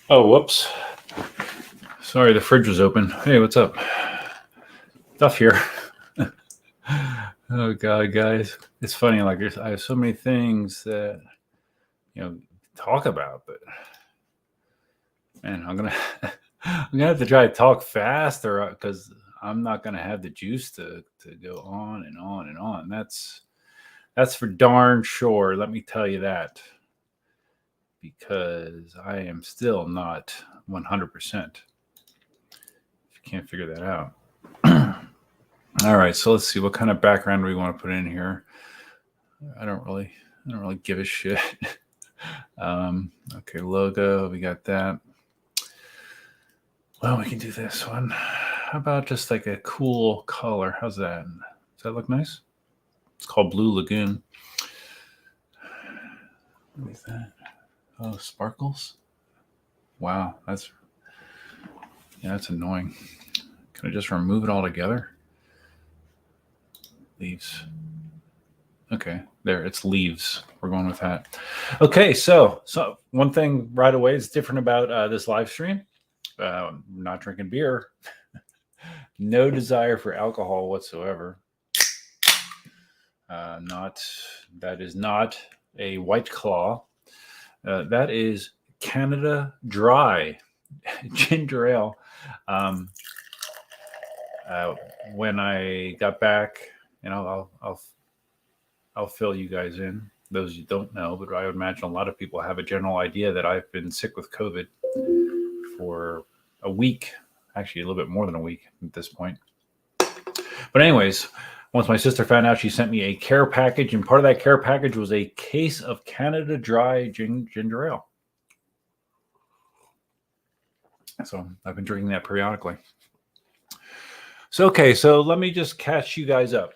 Oh, whoops. Sorry, the fridge was open. Hey, what's up? Stuff here. Oh, God, guys. It's funny. Like, I have so many things that, talk about, but man, I'm gonna have to try to talk faster because I'm not gonna have the juice to go on and on and on. That's for darn sure. Let me tell you that, because I am still not 100%. If you can't figure that out. All right, so let's see what kind of background we want to put in here. I don't really give a shit. Okay, logo, we got that. Well, we can do this one. How about just like a cool color? How's that? Does that look nice? It's called Blue Lagoon. What is that? Oh, sparkles. Wow, that's annoying. Can I just remove it all together? Leaves. Okay, there, it's leaves. We're going with that. Okay, so one thing right away is different about this live stream. Not drinking beer. No desire for alcohol whatsoever. That is not a White Claw. That is Canada Dry ginger ale. When I got back, I'll fill you guys in. Those you don't know, but I would imagine a lot of people have a general idea that I've been sick with COVID for a week, actually a little bit more than a week at this point. But anyways, once my sister found out, she sent me a care package, and part of that care package was a case of Canada Dry ginger ale. So I've been drinking that periodically. So let me just catch you guys up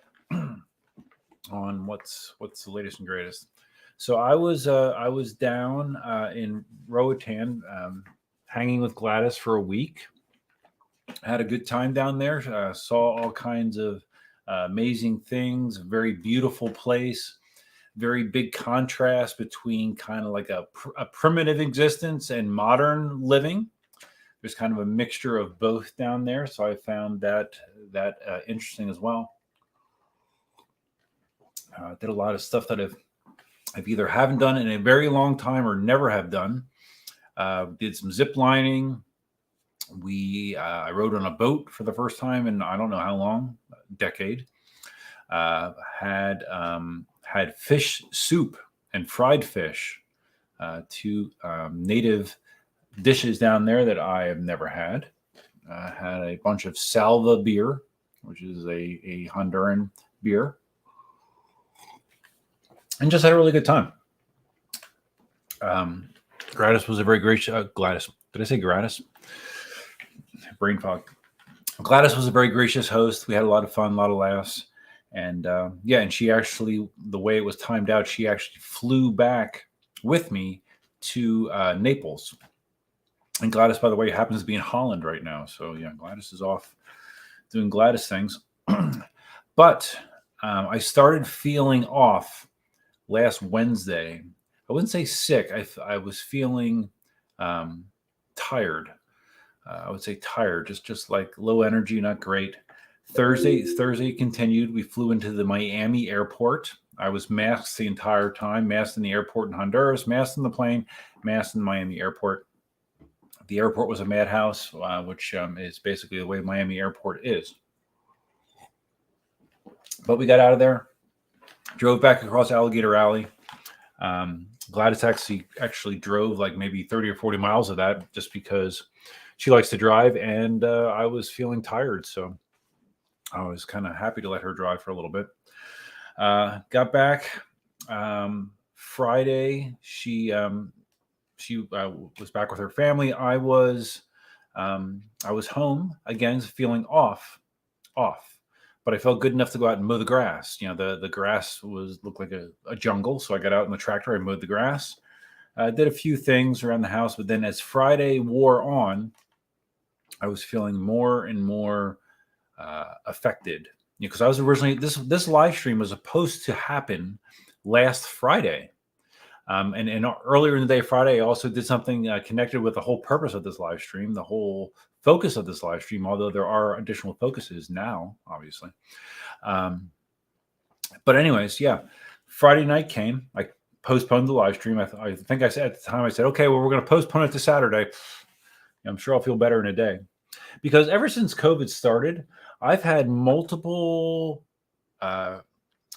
on what's the latest and greatest. So I was down in Roatan, hanging with Gladys for a week. Had a good time down there. Saw all kinds of amazing things. Very beautiful place. Very big contrast between kind of like a primitive existence and modern living. There's kind of a mixture of both down there. So I found that interesting as well. Did a lot of stuff that I've either haven't done in a very long time or never have done. Did some zip lining. I rode on a boat for the first time in I don't know how long, decade. Had fish soup and fried fish, two native dishes down there that I have never had. Had a bunch of Salva beer, which is a Honduran beer, and just had a really good time. Gladys was a very gracious. Gladys, did I say Gladys? Brain fog. Gladys was a very gracious host. We had a lot of fun, a lot of laughs, and and she actually, the way it was timed out, she actually flew back with me to Naples. And Gladys, by the way, happens to be in Holland right now. So yeah, Gladys is off doing Gladys things. But I started feeling off last Wednesday. I wouldn't say sick. I was feeling tired. I would say tired, just like low energy, not great. Thursday continued. We flew into the Miami airport. I was masked the entire time, masked in the airport in Honduras, masked in the plane, masked in the Miami airport. The airport was a madhouse, which is basically the way Miami airport is. But we got out of there, drove back across Alligator Alley. Gladys actually drove like maybe 30 or 40 miles of that just because she likes to drive, and I was feeling tired, so I was kind of happy to let her drive for a little bit. Got back Friday. She was back with her family. I was home again, feeling off, but I felt good enough to go out and mow the grass. The grass looked like a jungle, so I got out in the tractor. I mowed the grass. Did a few things around the house, but then as Friday wore on, I was feeling more and more affected. Because I was originally this live stream was supposed to happen last Friday. And earlier in the day, Friday, I also did something connected with the whole purpose of this live stream, the whole focus of this live stream, although there are additional focuses now, obviously. But anyways, yeah, Friday night came. I postponed the live stream. I think I said at the time, I said, okay, well, we're going to postpone it to Saturday. I'm sure I'll feel better in a day. Because ever since COVID started, I've had multiple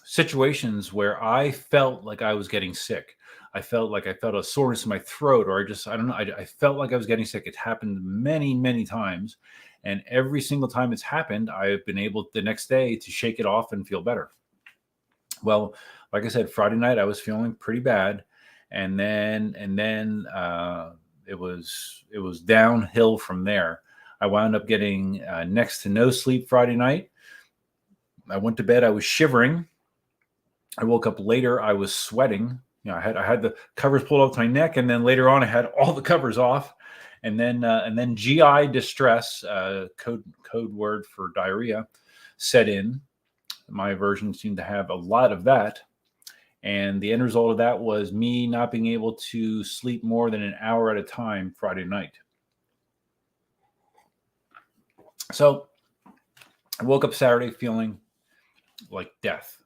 situations where I felt like I was getting sick. I felt a soreness in my throat, or I don't know. I felt like I was getting sick. It happened many, many times. And every single time it's happened, I've been able the next day to shake it off and feel better. Well, like I said, Friday night, I was feeling pretty bad. And then it was downhill from there. I wound up getting next to no sleep Friday night. I went to bed. I was shivering. I woke up later. I was sweating. I had the covers pulled off my neck, and then later on, I had all the covers off, and then GI distress, code word for diarrhea, set in. My version seemed to have a lot of that, and the end result of that was me not being able to sleep more than an hour at a time Friday night. So I woke up Saturday feeling like death.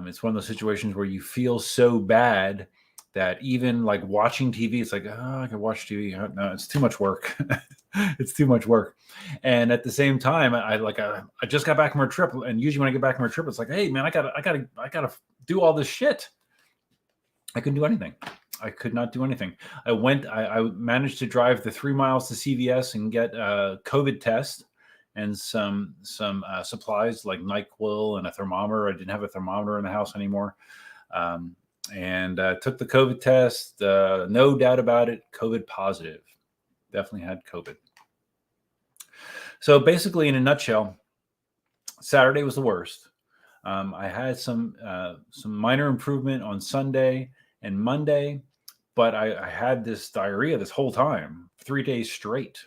It's one of those situations where you feel so bad that even like watching TV, it's like, oh, I can watch TV. No, it's too much work. It's too much work. And at the same time, I just got back from a trip, and usually when I get back from a trip, it's like, hey man, I gotta do all this shit. I couldn't do anything. I could not do anything. I managed to drive the 3 miles to CVS and get a COVID test and some supplies like NyQuil and a thermometer. I didn't have a thermometer in the house anymore. And took the COVID test. No doubt about it, COVID positive. Definitely had COVID. So basically, in a nutshell, Saturday was the worst. I had some minor improvement on Sunday and Monday, but I had this diarrhea this whole time, 3 days straight,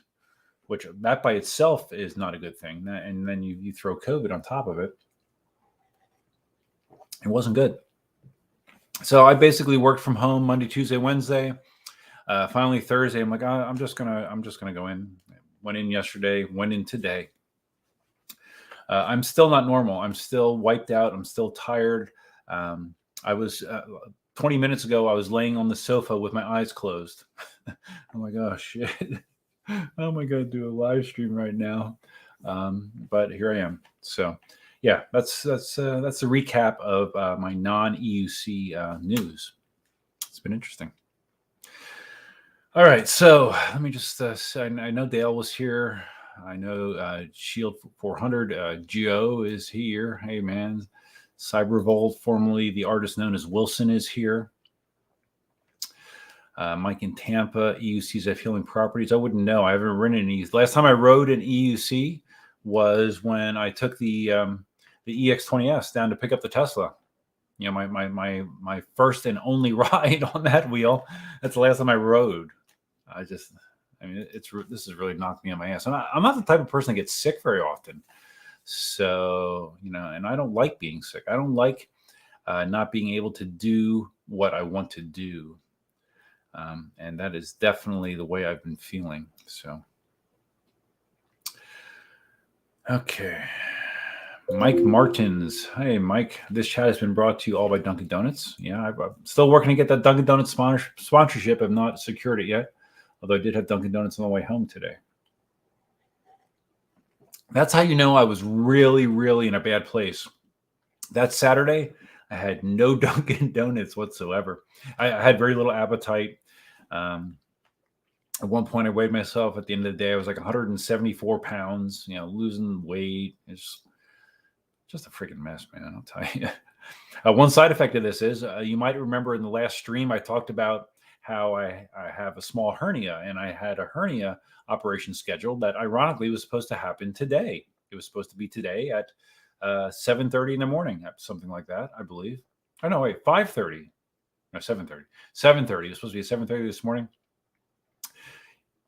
which that by itself is not a good thing. And then you throw COVID on top of it. It wasn't good. So I basically worked from home Monday, Tuesday, Wednesday. Finally Thursday, I'm like, I'm just gonna go in. Went in yesterday, went in today. I'm still not normal. I'm still wiped out. I'm still tired. I was 20 minutes ago, I was laying on the sofa with my eyes closed. I'm like, oh shit. How am I going to do a live stream right now? But here I am. So yeah, that's a recap of my non-EUC news. It's been interesting. All right, so let me just I know Dale was here. I know Shield 400 Geo is here. Hey man, Cybervolt, formerly the artist known as Wilson, is here. Mike in Tampa, EUCs at Healing Properties. I wouldn't know. I haven't ridden an EUC. Last time I rode an EUC was when I took the EX20S down to pick up the Tesla. You know, my first and only ride on that wheel. That's the last time I rode. This has really knocked me on my ass. I'm not the type of person that gets sick very often. So, and I don't like being sick. I don't like not being able to do what I want to do. And that is definitely the way I've been feeling. So, okay. Mike Martins. Hey, Mike. This chat has been brought to you all by Dunkin' Donuts. Yeah, I'm still working to get that Dunkin' Donuts sponsorship. I've not secured it yet, although I did have Dunkin' Donuts on the way home today. That's how you know I was really, really in a bad place. That Saturday, I had no Dunkin' Donuts whatsoever. I had very little appetite. At one point, I weighed myself. At the end of the day, I was like 174 pounds, losing weight. It's just a freaking mess, man. I'll tell you. One side effect of this is you might remember in the last stream, I talked about how I have a small hernia, and I had a hernia operation scheduled that ironically was supposed to happen today. It was supposed to be today at 7:30 in the morning, something like that, I believe. Oh, no, wait, 5:30. No, 7:30. 7:30. It was supposed to be 7:30 this morning.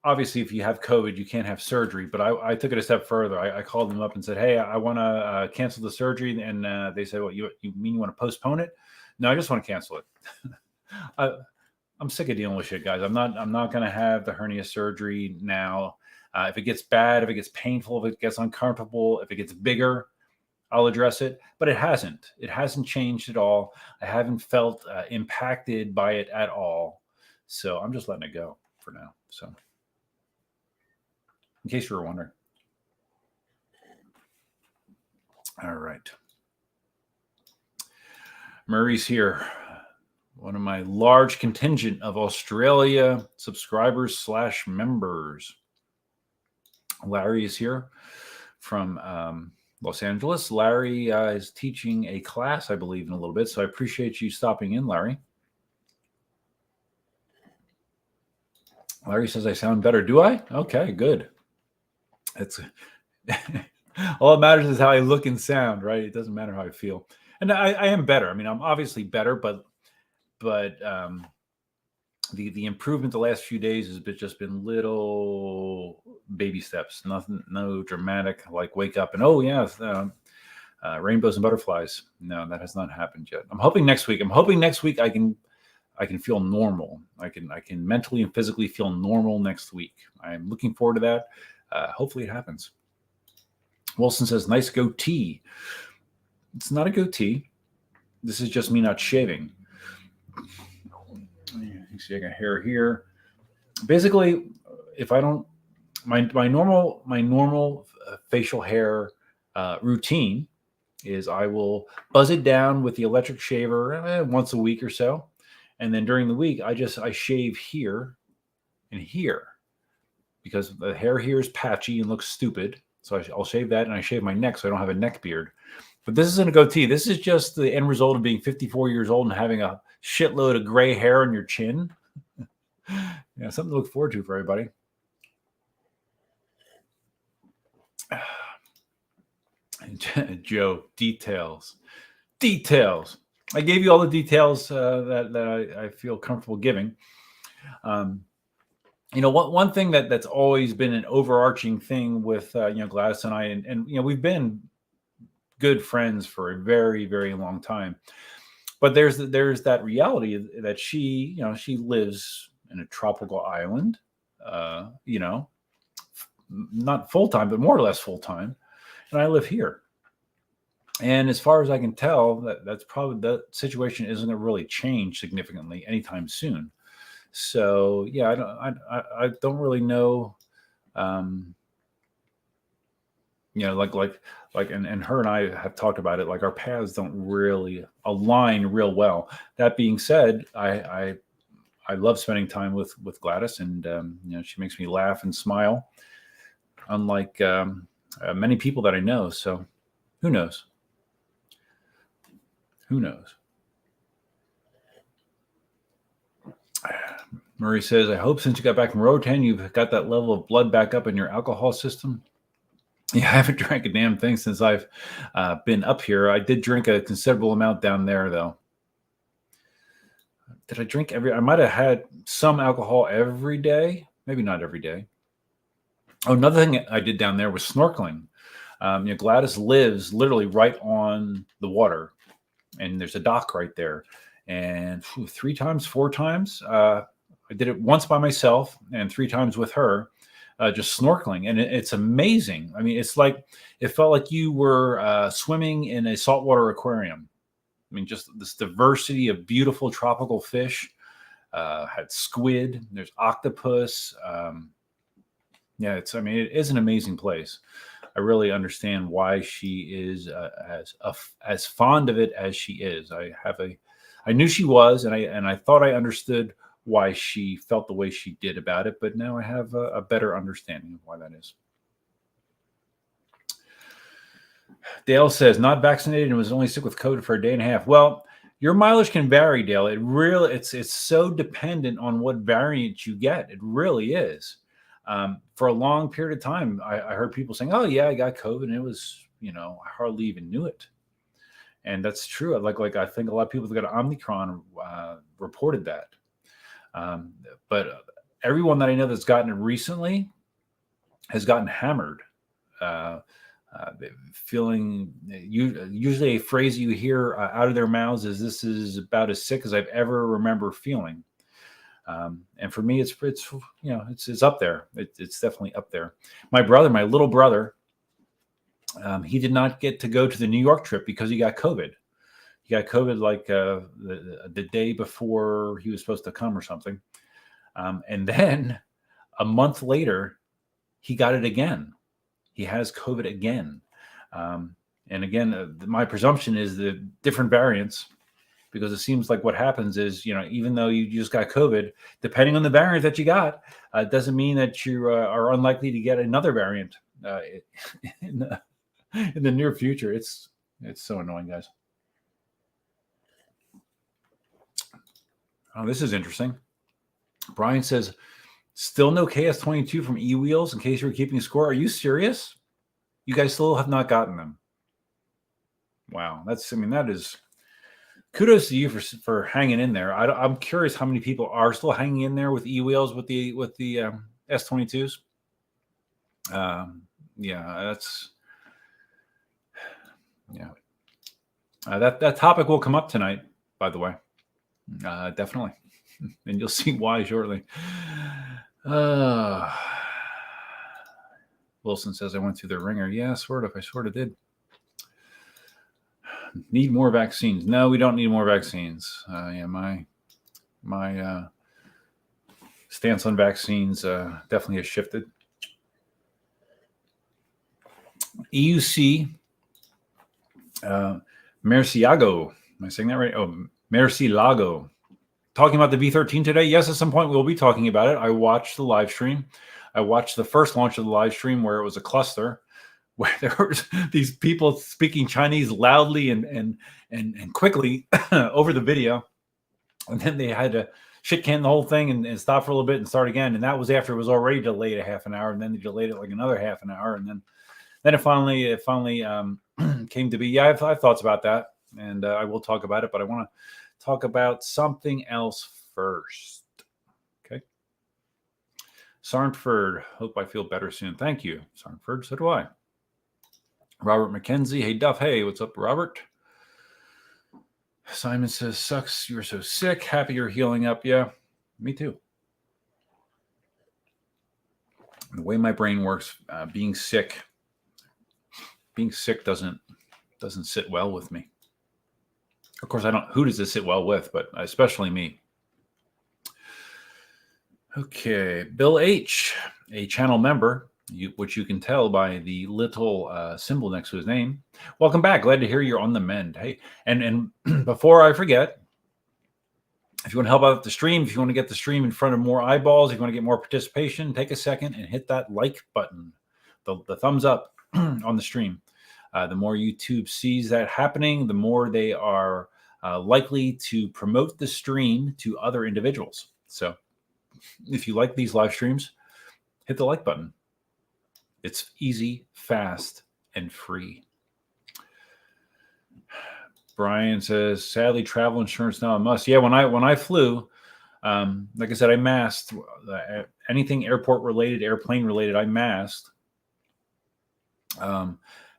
Obviously, if you have COVID, you can't have surgery. But I took it a step further. I called them up and said, hey, I want to cancel the surgery. And they said, well, you mean you want to postpone it? No, I just want to cancel it. I'm sick of dealing with shit, guys. I'm not going to have the hernia surgery now. If it gets bad, if it gets painful, if it gets uncomfortable, if it gets bigger, I'll address it. But it hasn't. It hasn't changed at all. I haven't felt impacted by it at all. So I'm just letting it go for now. So, in case you were wondering. All right. Murray's here. One of my large contingent of Australia subscribers / members. Larry is here from Los Angeles. Larry is teaching a class, I believe, in a little bit. So I appreciate you stopping in, Larry. Larry says I sound better. Do I? Okay, good. It's all that matters is how I look and sound, right? It doesn't matter how I feel. And I am better. I mean, I'm obviously better, but the improvement the last few days has just been little baby steps. Nothing, no dramatic like wake up and rainbows and butterflies. No, that has not happened yet. I'm hoping next week. I can feel normal. I can mentally and physically feel normal next week. I'm looking forward to that. Hopefully it happens. Wilson says, nice goatee. It's not a goatee. This is just me not shaving. You see I got hair here. Basically, if I don't, my normal facial hair routine is I will buzz it down with the electric shaver once a week or so. And then during the week, I shave here and here because the hair here is patchy and looks stupid. So I'll shave that, and I shave my neck so I don't have a neck beard. But this isn't a goatee. This is just the end result of being 54 years old and having a shitload of gray hair on your chin. Yeah, something to look forward to for everybody. Joe, details. I gave you all the details that I feel comfortable giving. One thing that's always been an overarching thing with Gladys and I, and we've been good friends for a very, very long time. But there's that reality that she lives in a tropical island, not full time, but more or less full time, and I live here. And as far as I can tell, that's probably the situation isn't going to really change significantly anytime soon. So yeah, I don't really know. And her and I have talked about it. Like our paths don't really align real well. That being said, I love spending time with Gladys, and she makes me laugh and smile, unlike many people that I know. So who knows? Murray says, I hope since you got back from Rotan, you've got that level of blood back up in your alcohol system. Yeah, I haven't drank a damn thing since I've been up here. I did drink a considerable amount down there, though. Did I drink I might have had some alcohol every day. Maybe not every day. Oh, another thing I did down there was snorkeling. Gladys lives literally right on the water, and there's a dock right there. And 4 times, I did it once by myself and 3 times with her, just snorkeling. And it's amazing. I mean, it felt like you were swimming in a saltwater aquarium. I mean, just this diversity of beautiful tropical fish. Had squid, there's octopus. It is an amazing place. I really understand why she is as fond of it as she is. I knew she was, and I thought I understood why she felt the way she did about it, but now I have a better understanding of why that is. Dale says, not vaccinated and was only sick with COVID for a day and a half. Well, your mileage can vary, Dale. It's so dependent on what variant you get. It really is. For a long period of time, I heard people saying, oh yeah, I got COVID, and it was, I hardly even knew it. And that's true. Like I think a lot of people that got Omicron reported that. But everyone that I know that's gotten it recently has gotten hammered. feeling. Usually, a phrase you hear out of their mouths is, "This is about as sick as I've ever remember feeling." And for me, it's up there. It's definitely up there. My little brother, he did not get to go to the New York trip because he got COVID. He got COVID like the day before he was supposed to come or something. And then a month later, he got it again. He has COVID again. And again, my presumption is the different variants, because it seems like what happens is, even though you just got COVID, depending on the variant that you got, it doesn't mean that you are unlikely to get another variant in the near future. It's so annoying, guys. Oh, this is interesting. Brian says, still no KS22 from eWheels in case you're keeping score. Are you serious? You guys still have not gotten them? Wow. That is kudos to you for hanging in there. I'm curious how many people are still hanging in there with eWheels with the S22s. That topic will come up tonight, by the way. Definitely. And you'll see why shortly. Wilson says, I went through the ringer. Yeah, sort of. I sort of did. Need more vaccines. No, we don't need more vaccines. My stance on vaccines definitely has shifted. EUC Merciago. Am I saying that right? Oh, Mercilago. Talking about the V13 today? Yes, at some point we'll be talking about it. I watched the live stream. I watched the first launch of the live stream where it was a cluster, where there were these people speaking Chinese loudly and quickly over the video. And then they had to shit can the whole thing and stop for a little bit and start again. And that was after it was already delayed a half an hour. And then they delayed it like another half an hour. And then it finally came to be. Yeah, I have thoughts about that. And I will talk about it. But I want to talk about something else first. Okay. Sarnford, hope I feel better soon. Thank you, Sarnford. So do I. Robert McKenzie. Hey, Duff. Hey, what's up, Robert? Simon says, sucks. You're so sick. Happy you're healing up. Yeah, me too. The way my brain works, being sick doesn't sit well with me. Of course, who does this sit well with, but especially me. Okay, Bill H., a channel member, which you can tell by the little symbol next to his name. Welcome back. Glad to hear you're on the mend. Hey, and before I forget, if you want to help out the stream, if you want to get the stream in front of more eyeballs, if you want to get more participation, take a second and hit that like button, the thumbs up on the stream. The more YouTube sees that happening, the more they are likely to promote the stream to other individuals. So if you like these live streams, hit the like button. It's easy, fast, and free. Brian says, sadly, travel insurance now a must. Yeah, when I flew, like I said, I masked. Anything airport related, airplane related, I masked.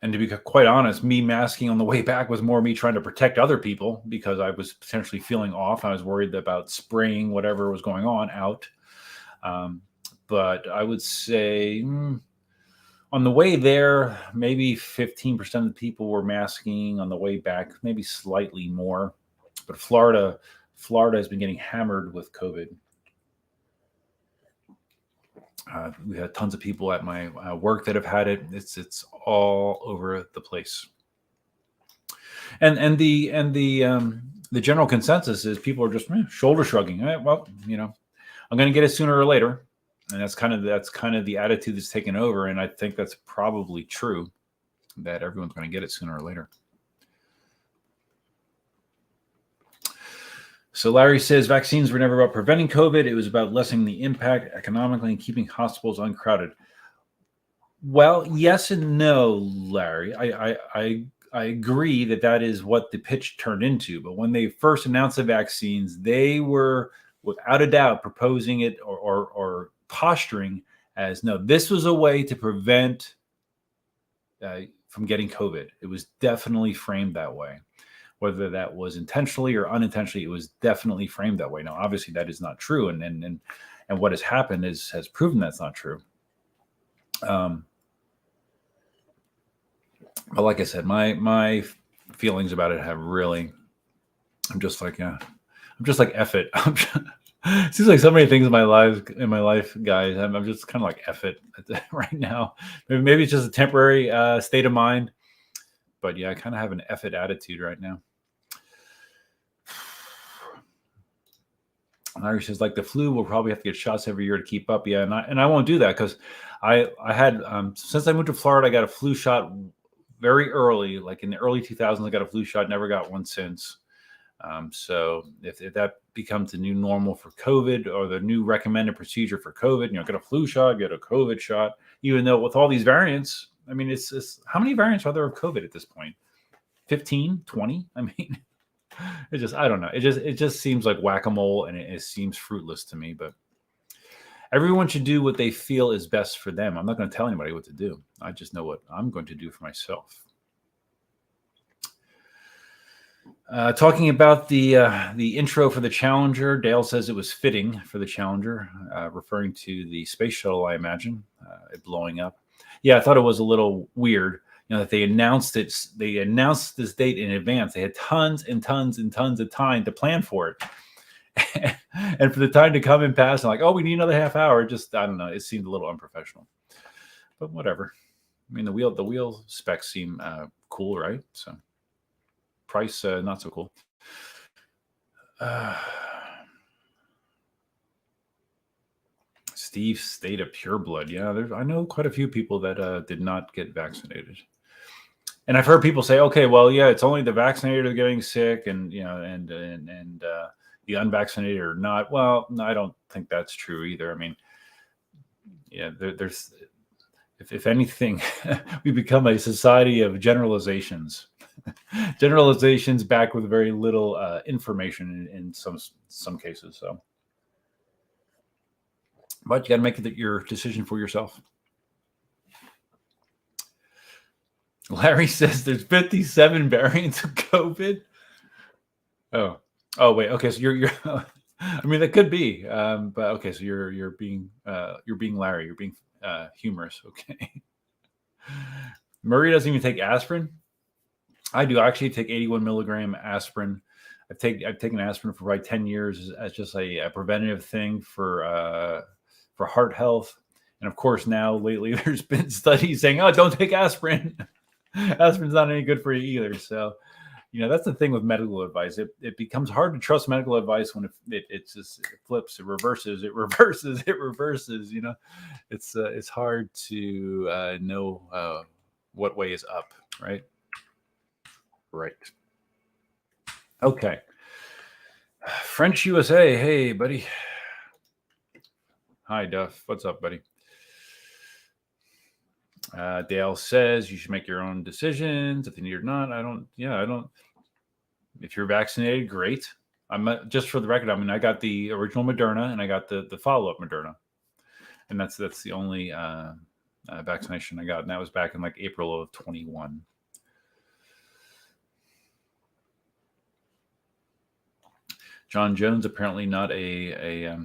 And to be quite honest, me masking on the way back was more me trying to protect other people because I was potentially feeling off. I was worried about spraying whatever was going on out. But I would say on the way there, maybe 15% of the people were masking. On the way back, maybe slightly more. But Florida has been getting hammered with COVID. We had tons of people at my work that have had it. It's all over the place. And the general consensus is people are just shoulder shrugging. Well, I'm going to get it sooner or later, and that's kind of the attitude that's taken over. And I think that's probably true that everyone's going to get it sooner or later. So Larry says vaccines were never about preventing COVID. It was about lessening the impact economically and keeping hospitals uncrowded. Well, yes and no, Larry. I agree that is what the pitch turned into. But when they first announced the vaccines, they were without a doubt proposing it or posturing as, no, this was a way to prevent from getting COVID. It was definitely framed that way. Whether that was intentionally or unintentionally, it was definitely framed that way. Now, obviously, that is not true, and what has happened has proven that's not true. But like I said, my feelings about it have really. I'm just like F it. It seems like so many things in my life, guys. I'm just kind of like F it right now. Maybe it's just a temporary state of mind, but yeah, I kind of have an F it attitude right now. Larry says, like the flu, we'll probably have to get shots every year to keep up. Yeah, and I won't do that because I had since I moved to Florida, I got a flu shot very early, like in the early 2000s. I got a flu shot, never got one since. So if that becomes the new normal for COVID or the new recommended procedure for COVID, get a flu shot, get a COVID shot, even though with all these variants, I mean, it's how many variants are there of COVID at this point? 15, 20? I mean, I don't know. It just seems like whack-a-mole, and it seems fruitless to me, but everyone should do what they feel is best for them. I'm not going to tell anybody what to do. I just know what I'm going to do for myself. Talking about the intro for the Challenger, Dale says it was fitting for the Challenger, referring to the space shuttle, I imagine, it blowing up. Yeah, I thought it was a little weird, that they announced it. They announced this date in advance. They had tons and tons and tons of time to plan for it, and for the time to come and pass, and like, oh, we need another half hour. Just I don't know. It seemed a little unprofessional, but whatever. I mean, the wheel specs seem cool, right? So. Price, not so cool. Steve stayed a pureblood. Yeah, I know quite a few people that did not get vaccinated, and I've heard people say, "Okay, well, yeah, it's only the vaccinated getting sick, and and the unvaccinated are not." Well, no, I don't think that's true either. I mean, yeah, there's if anything, we become a society of generalizations. Generalizations backed with very little information in some cases. So, but you got to make your decision for yourself. Larry says there's 57 variants of COVID. Oh, wait. Okay, so you're. I mean, that could be. But okay, so you're being Larry. You're being humorous. Okay. Murray doesn't even take aspirin. I do actually take 81 milligram aspirin. I've taken aspirin for probably 10 years as just a preventative thing for heart health. And of course, now lately there's been studies saying, "Oh, don't take aspirin. Aspirin's not any good for you either." So, that's the thing with medical advice. It becomes hard to trust medical advice when it flips, it reverses. It's hard to know what way is up, right? Right. Okay. French USA. Hey, buddy. Hi, Duff. What's up, buddy? Dale says you should make your own decisions if you need or not. I don't. If you're vaccinated, great. I'm just for the record. I mean, I got the original Moderna and I got the follow-up Moderna, and that's the only vaccination I got, and that was back in like April of 21. John Jones apparently not a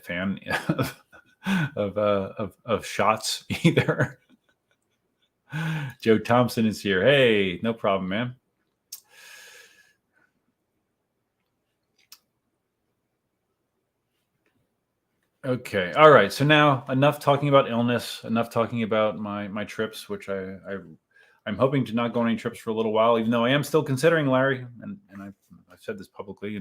fan of shots either. Joe Thompson is here. Hey, no problem, man. Okay, all right. So now enough talking about illness. Enough talking about my trips, which I'm hoping to not go on any trips for a little while, even though I am still considering, Larry, and I've said this publicly,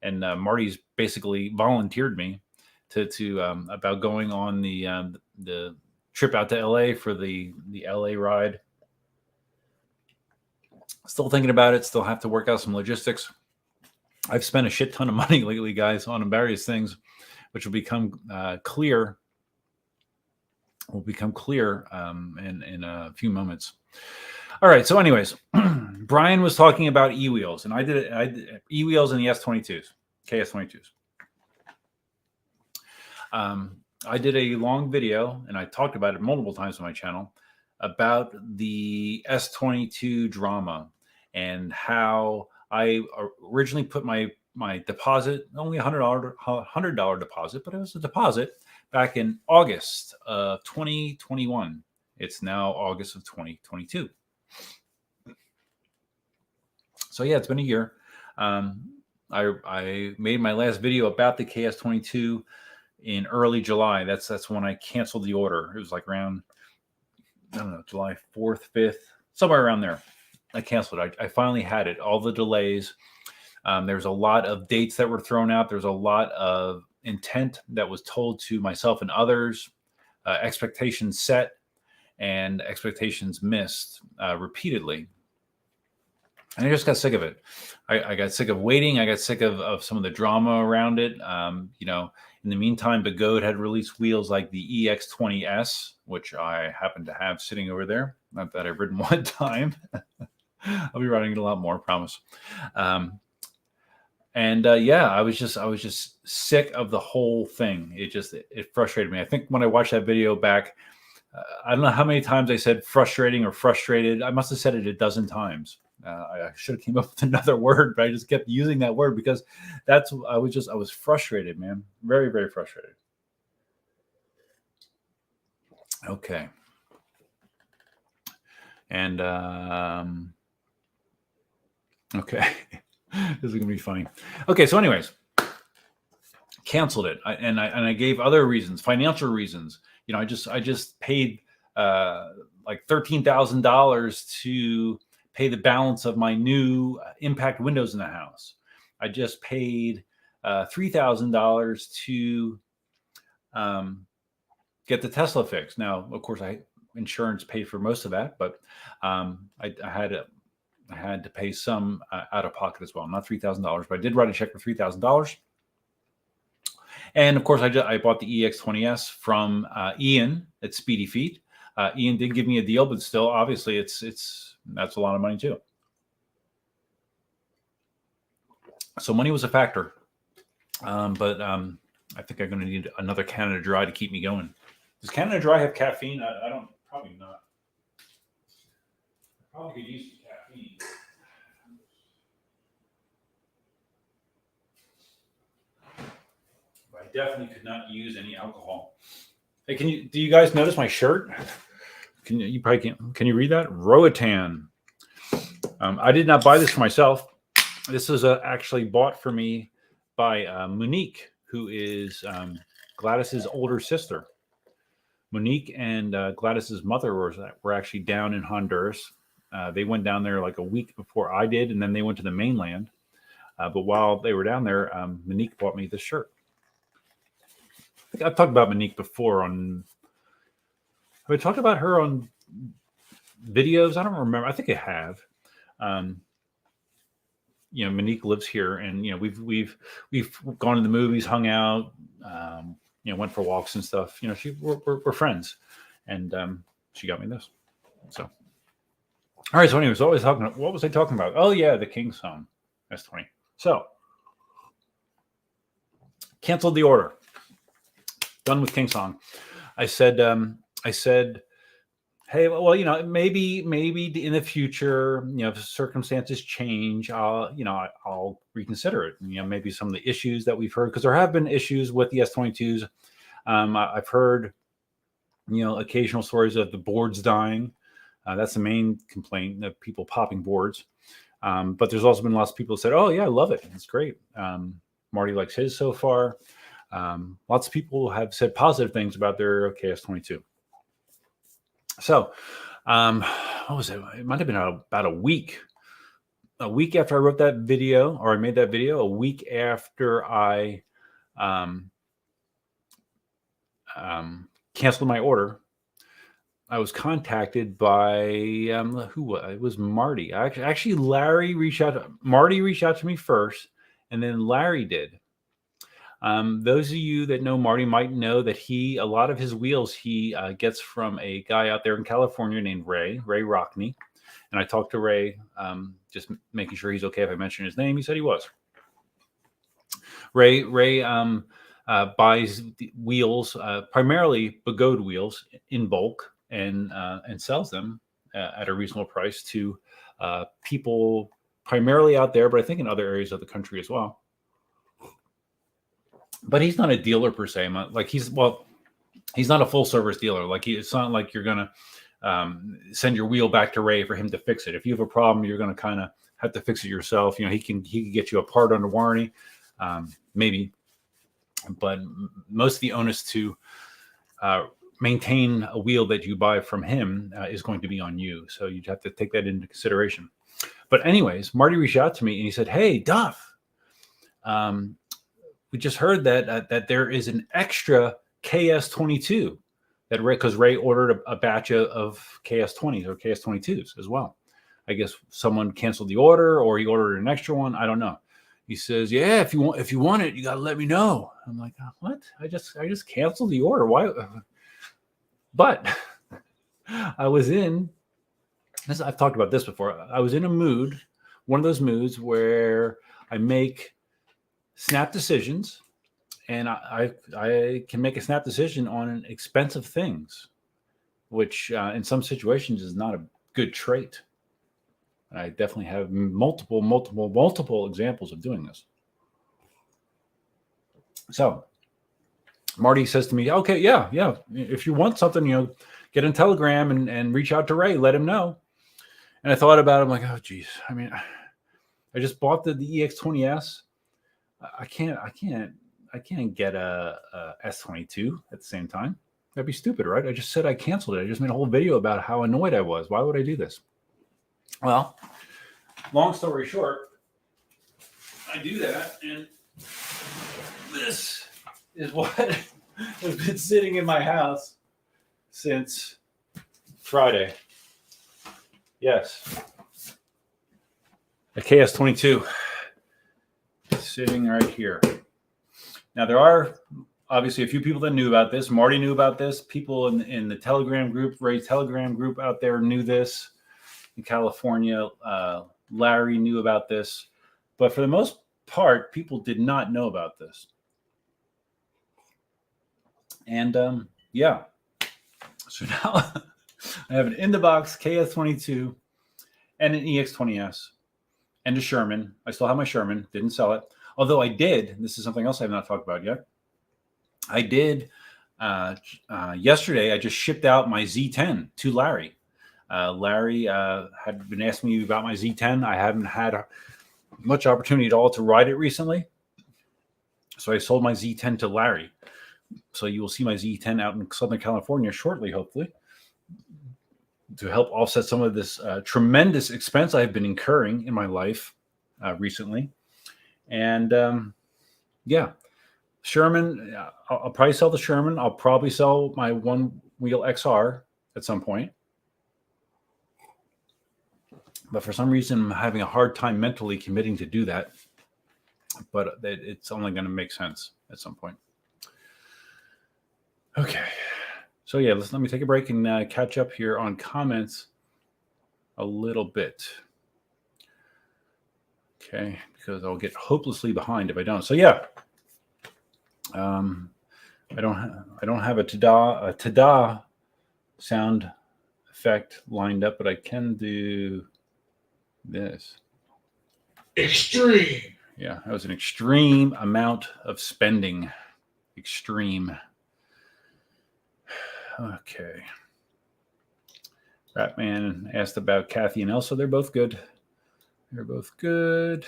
and Marty's basically volunteered me to about going on the trip out to LA for the LA ride. Still thinking about it. Still have to work out some logistics. I've spent a shit ton of money lately, guys, on various things, which will become clear. Will become clear in a few moments. All right. So, anyways, Brian was talking about e-wheels, and I did e-wheels in the S22s, KS22s. I did a long video, and I talked about it multiple times on my channel about the S22 drama and how I originally put my deposit, only $100 deposit, but it was a deposit back in August of 2021. It's now August of 2022. So yeah, it's been a year. I made my last video about the KS22 in early July. That's when I canceled the order. It was like around, I don't know, July 4th, 5th, somewhere around there. I canceled it. I finally had it. All the delays. There's a lot of dates that were thrown out. There's a lot of intent that was told to myself and others, expectations set and expectations missed repeatedly. And I just got sick of it. I got sick of waiting. I got sick of some of the drama around it. In the meantime, Begode had released wheels like the EX20S, which I happen to have sitting over there. Not that I've ridden one time. I'll be riding it a lot more, I promise. I was just sick of the whole thing. It frustrated me. I think when I watched that video back, I don't know how many times I said frustrating or frustrated. I must have said it a dozen times. I should have came up with another word, but I just kept using that word because I was frustrated, man. Very, very frustrated. Okay. And okay. This is gonna be funny. Okay, so anyways, canceled it, and I gave other reasons, financial reasons. I just paid like $13,000 to pay the balance of my new impact windows in the house. I just paid $3,000 to get the Tesla fixed. Now, of course, insurance paid for most of that, but I had to pay some out of pocket as well. Not $3,000, but I did write a check for $3,000. And of course, I bought the EX20S from Ian at Speedy Feet. Ian did give me a deal, but still, obviously, that's a lot of money too. So money was a factor, but I think I'm going to need another Canada Dry to keep me going. Does Canada Dry have caffeine? I don't. Probably not. I probably could use some caffeine. But I definitely could not use any alcohol. Hey, do you guys notice my shirt? Can you read that? Roatan. I did not buy this for myself. This was actually bought for me by Monique, who is Gladys's older sister. Monique and Gladys's mother were actually down in Honduras. They went down there like a week before I did, and then they went to the mainland. But while they were down there, Monique bought me this shirt. I think I've talked about Monique before have I talked about her on videos? I don't remember. I think I have. Monique lives here, and we've gone to the movies, hung out, went for walks and stuff. We're friends, and she got me this. So, all right. So, anyways, what was I talking about? Oh yeah, the KingSong S20. So, canceled the order. Done with KingSong. I said, hey, well, maybe in the future, if circumstances change, I'll reconsider it. Maybe some of the issues that we've heard, because there have been issues with the S22s. I've heard, occasional stories of the boards dying. That's the main complaint, of people popping boards. But there's also been lots of people who said, oh yeah, I love it. It's great. Marty likes his so far. Lots of people have said positive things about their KS22. So, what was it? It might have been about a week after I wrote that video, or I made that video, a week after I canceled my order. I was contacted by it was Marty. Actually, Larry reached out. Marty reached out to me first, and then Larry did. Those of you that know Marty might know that a lot of his wheels he gets from a guy out there in California named Ray Rockney. And I talked to Ray, just making sure he's okay if I mention his name. He said he was. Ray buys wheels, primarily Begode wheels in bulk. and sells them at a reasonable price to people primarily out there, but I think in other areas of the country as well. But he's not a dealer per se. Like he's not a full service dealer. Like it's not like you're gonna send your wheel back to Ray for him to fix it. If you have a problem, you're gonna kind of have to fix it yourself. He can get you a part under warranty, maybe, but most of the onus to maintain a wheel that you buy from him is going to be on you. So you'd have to take that into consideration. But anyways, Marty reached out to me and he said, "Hey, Duff, we just heard that there is an extra KS22 that because Ray ordered a batch of KS20s or KS22s as well. I guess someone canceled the order or he ordered an extra one. I don't know." He says, "Yeah, if you want it, you got to let me know." I'm like, "What? I just canceled the order. Why?" But I was in this. I've talked about this before. I was in a mood, one of those moods where I make snap decisions, and I can make a snap decision on expensive things, which in some situations is not a good trait. I definitely have multiple examples of doing this. So Marty says to me, "Okay, yeah. If you want something, get in Telegram and reach out to Ray, let him know." And I thought about it. I'm like, oh, geez. I mean, I just bought the EX20S. I can't get a S22 at the same time. That'd be stupid, right? I just said I canceled it. I just made a whole video about how annoyed I was. Why would I do this? Well, long story short, I do that, and this is what has been sitting in my house since Friday. Yes. A KS22 sitting right here. Now, there are obviously a few people that knew about this. Marty knew about this. People in the Telegram group, Ray's Telegram group out there knew this. In California, Larry knew about this. But for the most part, people did not know about this. And yeah. So now I have an in-the-box KS22 and an EX20S and a Sherman. I still have my Sherman. Didn't sell it. Although I did. This is something else I have not talked about yet. I did. Yesterday, I just shipped out my Z10 to Larry. Larry had been asking me about my Z10. I haven't had much opportunity at all to ride it recently. So I sold my Z10 to Larry. So you will see my Z10 out in Southern California shortly, hopefully, to help offset some of this tremendous expense I've been incurring in my life recently. And yeah, Sherman, I'll probably sell the Sherman. I'll probably sell my one-wheel XR at some point. But for some reason, I'm having a hard time mentally committing to do that. But it's only going to make sense at some point. Okay. So yeah, let me take a break and catch up here on comments a little bit. Okay, because I'll get hopelessly behind if I don't. So yeah, I don't have a ta-da sound effect lined up, but I can do this. Extreme. Yeah, that was an extreme amount of spending. Extreme. Okay. Ratman asked about Kathy and Elsa. They're both good. They're both good.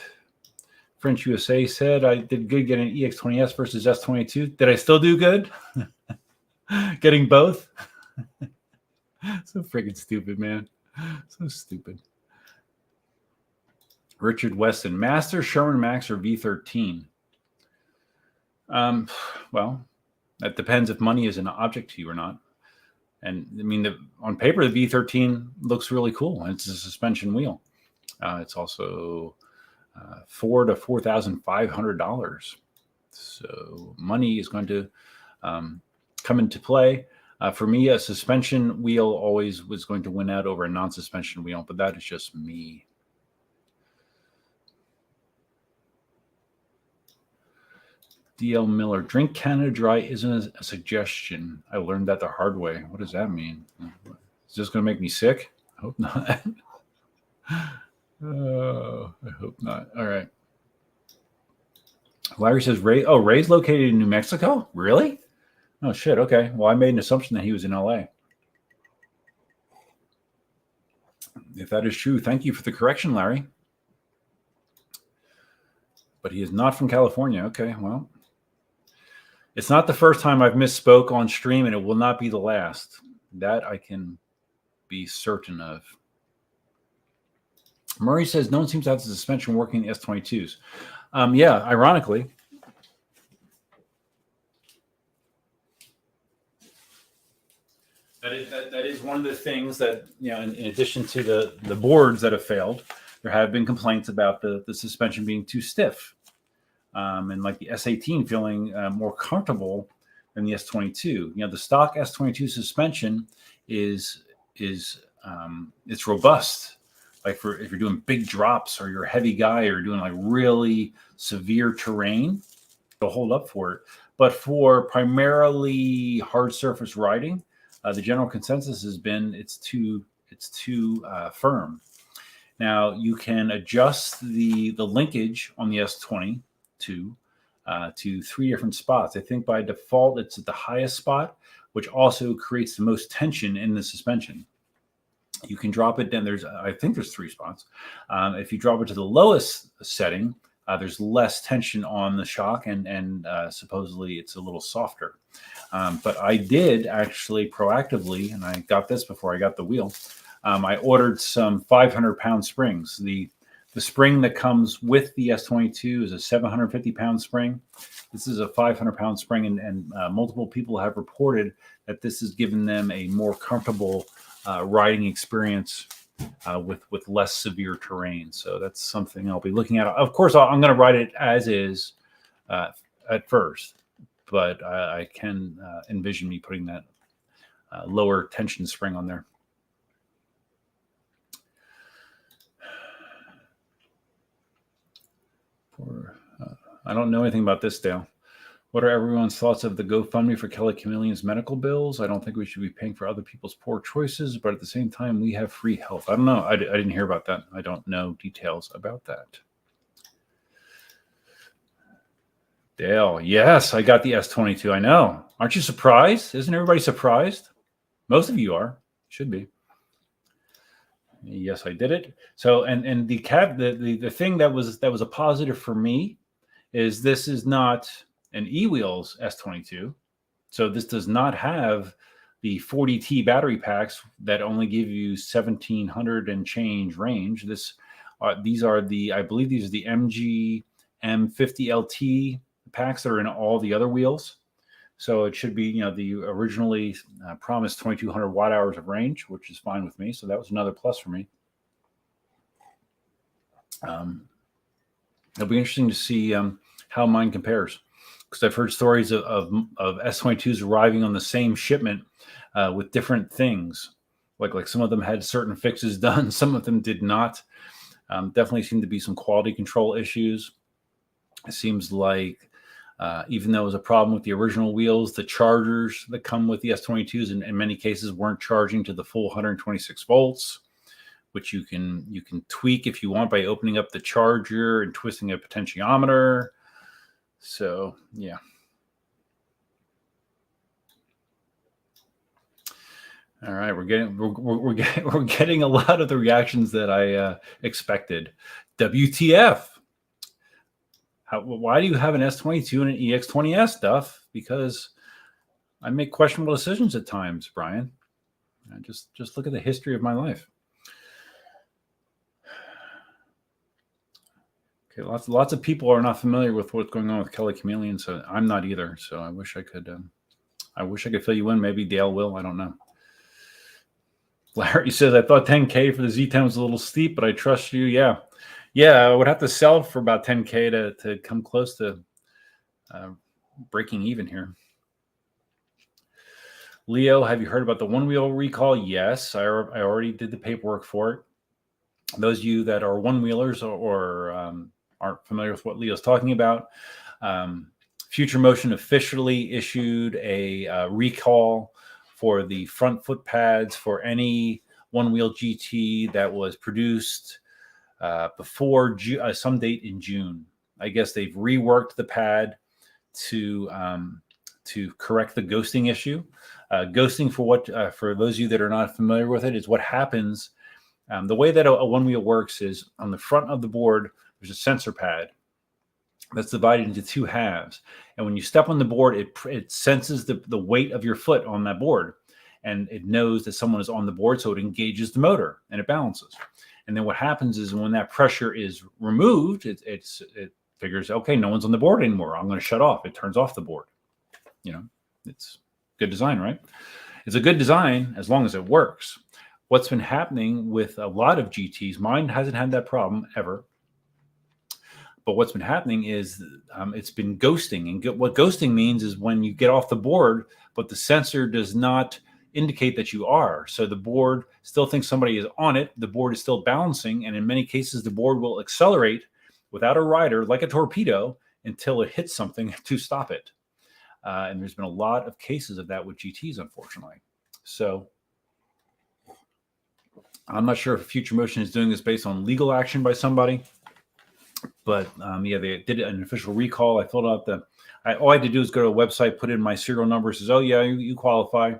French USA said, I did good getting EX20S versus S22. Did I still do good? Getting both? So freaking stupid, man. So stupid. Richard Weston, Master, Sherman Max, or V13? Well, that depends if money is an object to you or not. And I mean, on paper, the V13 looks really cool. It's a suspension wheel. It's also $4,000 to $4,500. So money is going to come into play. For me, a suspension wheel always was going to win out over a non-suspension wheel, but that is just me. DL Miller, drink Canada Dry isn't a suggestion. I learned that the hard way. What does that mean? Is this going to make me sick? I hope not. Oh, I hope not. All right. Larry says, Ray's located in New Mexico? Really? Oh, shit. Okay. Well, I made an assumption that he was in LA. If that is true, thank you for the correction, Larry. But he is not from California. Okay, well, it's not the first time I've misspoke on stream, and it will not be the last. That I can be certain of. Murray says, no one seems to have the suspension working in the S22s. Yeah, ironically. That is one of the things that, in addition to the boards that have failed, there have been complaints about the suspension being too stiff. And like the S18 feeling more comfortable than the S22. The stock S22 suspension is it's robust. Like if you're doing big drops or you're a heavy guy or you're doing like really severe terrain, it'll hold up for it. But for primarily hard surface riding, the general consensus has been it's too firm. Now you can adjust the linkage on the S22 to 3 different spots. I think by default it's at the highest spot, which also creates the most tension in the suspension. You can drop it down. I think there's 3 spots. If you drop it to the lowest setting, there's less tension on the shock, and supposedly it's a little softer. But I did actually proactively, and I got this before I got the wheel. I ordered some 500-pound springs. The spring that comes with the S22 is a 750-pound spring. This is a 500-pound spring, and multiple people have reported that this has given them a more comfortable riding experience with less severe terrain. So that's something I'll be looking at. Of course, I'm going to ride it as is at first, but I can envision me putting that lower tension spring on there. I don't know anything about this, Dale. What are everyone's thoughts of the GoFundMe for Kelly Chameleon's medical bills? I don't think we should be paying for other people's poor choices, but at the same time, we have free health. I don't know. I didn't hear about that. I don't know details about that. Dale, yes, I got the S22. I know. Aren't you surprised? Isn't everybody surprised? Most of you are. Should be. Yes, I did it. So, and the thing that was a positive for me is this is not an eWheels S22. So this does not have the 40T battery packs that only give you 1,700 and change range. These are the MG M50LT packs that are in all the other wheels. So it should be, the originally promised 2,200 watt hours of range, which is fine with me. So that was another plus for me. It'll be interesting to see how mine compares, because I've heard stories of S22s arriving on the same shipment with different things. Like some of them had certain fixes done, some of them did not. Definitely seemed to be some quality control issues. It seems like even though it was a problem with the original wheels, the chargers that come with the S22s in many cases weren't charging to the full 126 volts, which you can tweak if you want by opening up the charger and twisting a potentiometer. So yeah. All right, we're getting a lot of the reactions that I expected. WTF? Why do you have an S22 and an EX20S stuff? Because I make questionable decisions at times, Brian. Just look at the history of my life. Okay, lots of people are not familiar with what's going on with Kelly Chameleon, so I'm not either. So I wish I could fill you in. Maybe Dale will. I don't know. Larry says, I thought 10K for the Z10 was a little steep, but I trust you. Yeah, I would have to sell for about 10K to come close to breaking even here. Leo, have you heard about the one-wheel recall? Yes, I already did the paperwork for it. Those of you that are one-wheelers or aren't familiar with what Leo's talking about, Future Motion officially issued a recall for the front foot pads for any one-wheel GT that was produced before some date in June. I guess they've reworked the pad to correct the ghosting issue. Ghosting, for those of you that are not familiar with it, is what happens. The way that a one-wheel works is on the front of the board, there's a sensor pad that's divided into two halves. And when you step on the board, it senses the weight of your foot on that board. And it knows that someone is on the board, so it engages the motor and it balances. And then what happens is when that pressure is removed, it figures, okay, no one's on the board anymore. I'm going to shut off. It turns off the board. It's good design, right? It's a good design as long as it works. What's been happening with a lot of GTs, mine hasn't had that problem ever. But what's been happening is it's been ghosting. And what ghosting means is when you get off the board, but the sensor does not indicate that you are. So the board still thinks somebody is on it. The board is still balancing. And in many cases, the board will accelerate without a rider like a torpedo until it hits something to stop it. And there's been a lot of cases of that with GTs, unfortunately. So I'm not sure if Future Motion is doing this based on legal action by somebody. But they did an official recall. I filled out all I had to do is go to a website, put in my serial number. It says, oh yeah, you qualify.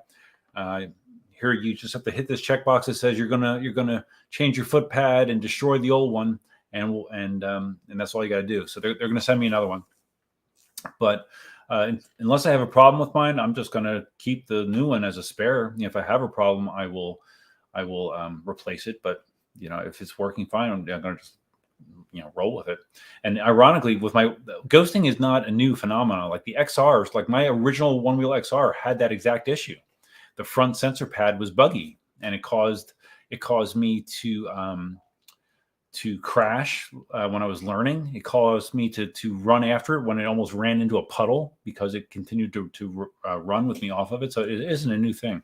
Here you just have to hit this checkbox that says you're gonna change your foot pad and destroy the old one, and that's all you got to do. So they're gonna send me another one. But unless I have a problem with mine, I'm just gonna keep the new one as a spare. If I have a problem, I will replace it. But if it's working fine, I'm gonna just roll with it. And ironically, with my ghosting is not a new phenomenon. Like the XRs, like my original one-wheel XR had that exact issue. The front sensor pad was buggy, and it caused me to crash when I was learning. It caused me to run after it when it almost ran into a puddle because it continued to run with me off of it. So it isn't a new thing.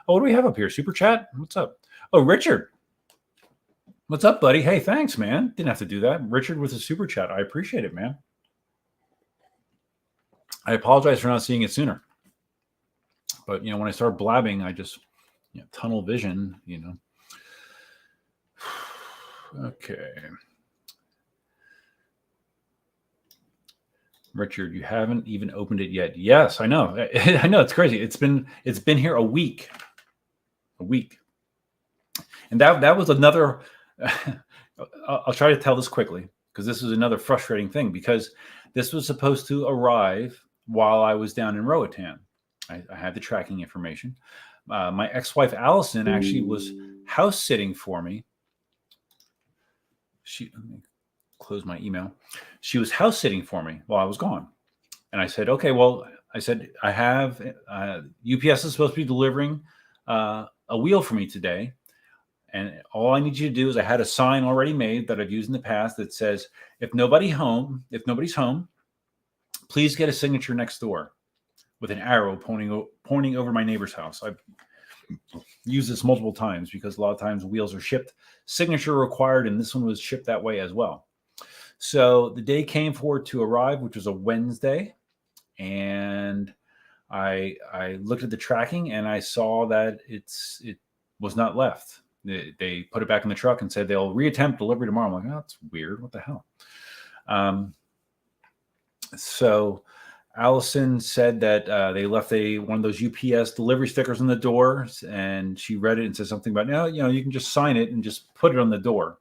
Oh, what do we have up here? Super chat? What's up? Oh, Richard. What's up, buddy? Hey, thanks, man. Didn't have to do that. Richard with a super chat. I appreciate it, man. I apologize for not seeing it sooner. But, when I start blabbing, I just, tunnel vision, Okay. Richard, you haven't even opened it yet. Yes, I know. I know, it's crazy. It's been here a week. And that was another... I'll try to tell this quickly because this is another frustrating thing because this was supposed to arrive while I was down in Roatan. I had the tracking information. My ex-wife Allison actually was house sitting for me. Let me close my email. She was house sitting for me while I was gone, and I said, "Okay, well," I said, "I have UPS is supposed to be delivering a wheel for me today." And all I need you to do is I had a sign already made that I've used in the past that says, if nobody's home, please get a signature next door with an arrow pointing over my neighbor's house. I've used this multiple times because a lot of times wheels are shipped signature required, and this one was shipped that way as well. So the day came for it to arrive, which was a Wednesday, and I looked at the tracking and I saw that it was not left. They put it back in the truck and said they'll reattempt delivery tomorrow. I'm like, oh, that's weird. What the hell? So Allison said that they left one of those UPS delivery stickers on the door, and she read it and said something about, no, you can just sign it and just put it on the door.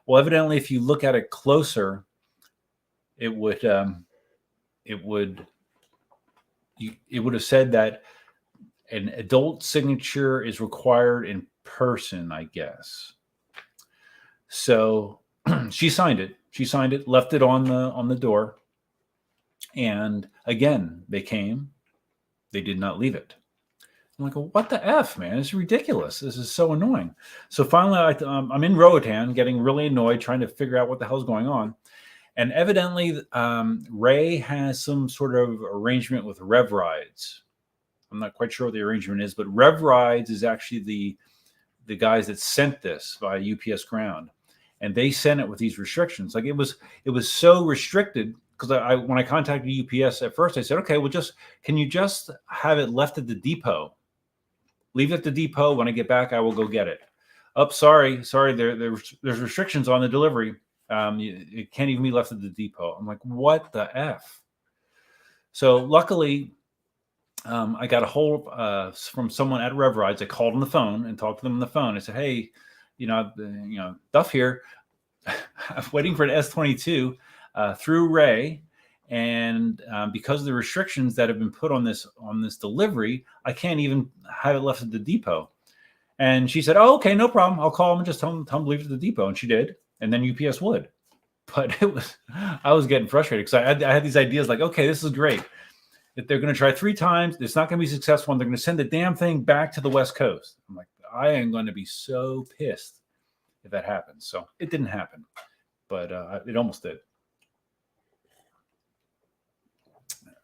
Well, evidently, if you look at it closer, it would have said that an adult signature is required in person, I guess. So she signed it. Left it on the door. And again, they came. They did not leave it. I'm like, well, what the F, man? It's ridiculous. This is so annoying. So finally, I'm in Roatan getting really annoyed, trying to figure out what the hell's going on. And evidently, Ray has some sort of arrangement with Rev Rides. I'm not quite sure what the arrangement is, but Rev Rides is actually the guys that sent this via UPS ground, and they sent it with these restrictions. Like it was so restricted because when I contacted UPS at first, I said, okay, well, can you just have it left at the depot? leave it at the depot. When I get back, I will go get it. Oh, sorry. There's restrictions on the delivery. It can't even be left at the depot. I'm like, what the F? So luckily, I got a hold from someone at Rev Rides. I called on the phone and talked to them on the phone. I said, hey, Duff here. I'm waiting for an S22 through Ray. And because of the restrictions that have been put on this delivery, I can't even have it left at the depot. And she said, oh, okay, no problem. I'll call them and just tell them to leave it at the depot. And she did. And then UPS would. But I was getting frustrated because I had these ideas like, okay, this is great. If they're going to try 3 times, it's not going to be successful, and they're going to send the damn thing back to the West Coast. I'm like, I am going to be so pissed if that happens. So it didn't happen, but it almost did.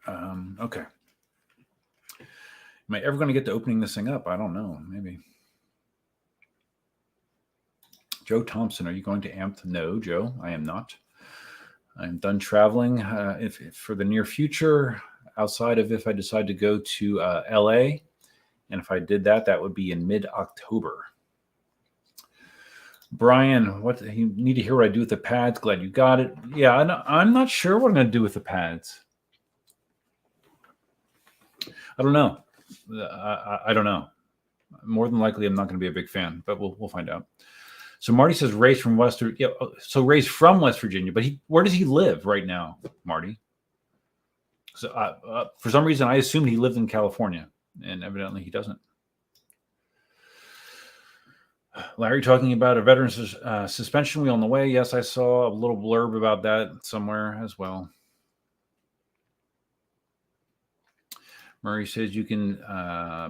Okay. Am I ever going to get to opening this thing up? I don't know. Maybe. Joe Thompson, are you going to AMP? No, Joe, I am not. I'm done traveling if for the near future, outside of if I decide to go to LA. And if I did that, that would be in mid-October. Brian, you need to hear what I do with the pads. Glad you got it. Yeah, I'm not sure what I'm going to do with the pads. I don't know. I don't know. More than likely, I'm not going to be a big fan, but we'll find out. So Marty says Ray's from West Virginia. Yeah, so Ray's from West Virginia, but where does he live right now, Marty? So for some reason, I assumed he lived in California, and evidently he doesn't. Larry talking about a veteran's suspension wheel on the way. Yes, I saw a little blurb about that somewhere as well. Murray says you can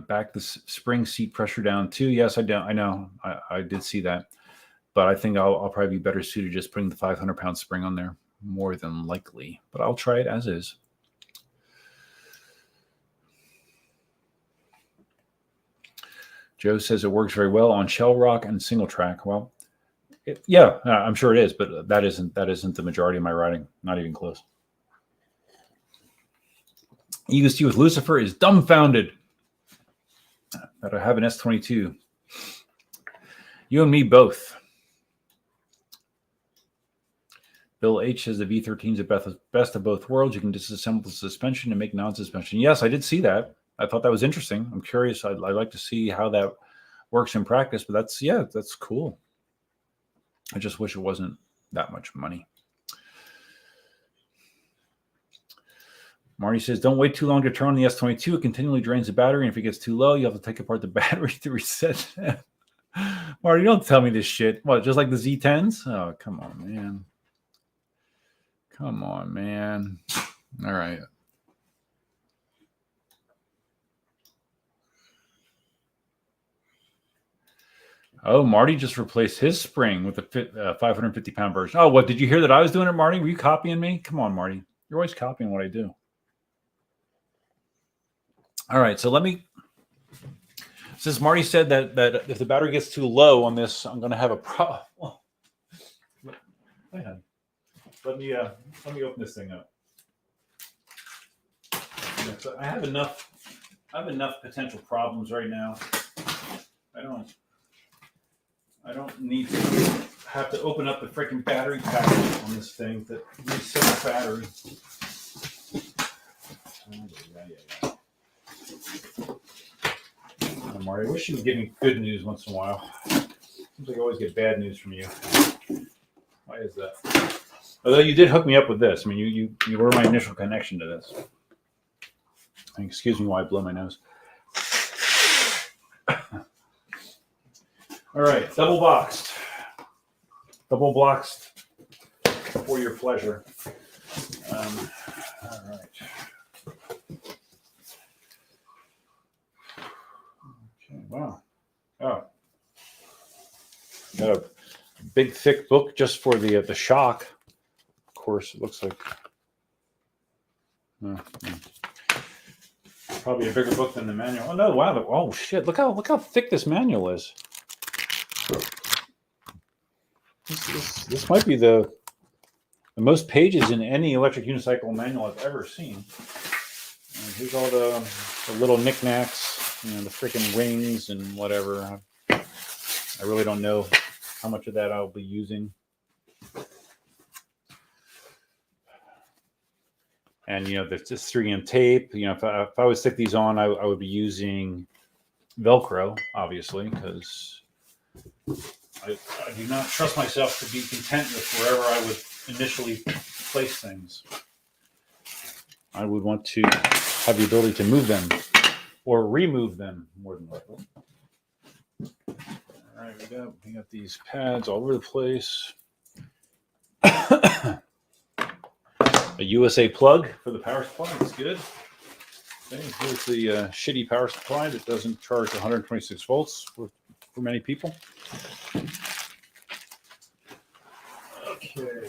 back the spring seat pressure down too. Yes, I know. I did see that. But I think I'll probably be better suited just putting the 500-pound spring on there, more than likely. But I'll try it as is. Joe says it works very well on shell rock and single track. Well, yeah, I'm sure it is, but that isn't the majority of my riding. Not even close. EUC with Lucifer is dumbfounded that I have an S22. You and me both. Bill H says the V13 is the best of both worlds. You can disassemble the suspension and make non-suspension. Yes, I did see that. I thought that was interesting. I'm curious. I'd like to see how that works in practice, but that's cool. I just wish it wasn't that much money. Marty says, don't wait too long to turn on the S22. It continually drains the battery, and if it gets too low, you have to take apart the battery to reset it. Marty, don't tell me this shit. What, just like the Z10s? Oh, come on, man. Come on, man. All right. Oh, Marty just replaced his spring with a 550-pound version. Oh, what? Did you hear that I was doing it, Marty? Were you copying me? Come on, Marty. You're always copying what I do. All right, so since Marty said that if the battery gets too low on this, I'm going to have a problem. Let me open this thing up. So I have enough potential problems right now. I don't need to have to open up the freaking battery package on this thing that resets the battery. Marty, I wish you would give me good news once in a while. Seems like I always get bad news from you. Why is that? Although you did hook me up with this. I mean, you were my initial connection to this. And excuse me while I blow my nose. All right, double boxed for your pleasure. All right. Okay, wow. Oh, got a big thick book just for the shock. Of course, it looks like probably a bigger book than the manual. Oh no! Wow! Oh shit! Look how thick this manual is. This might be the most pages in any electric unicycle manual I've ever seen. And here's all the little knickknacks. the freaking rings and whatever. I really don't know how much of that I'll be using. And, there's just 3M tape. If I would stick these on, I would be using Velcro, obviously, because I do not trust myself to be content with wherever I would initially place things. I would want to have the ability to move them or remove them more than likely. All right, we got these pads all over the place. A USA plug for the power supply. That's good. Okay, here's the shitty power supply that doesn't charge 126 volts for many people. Okay.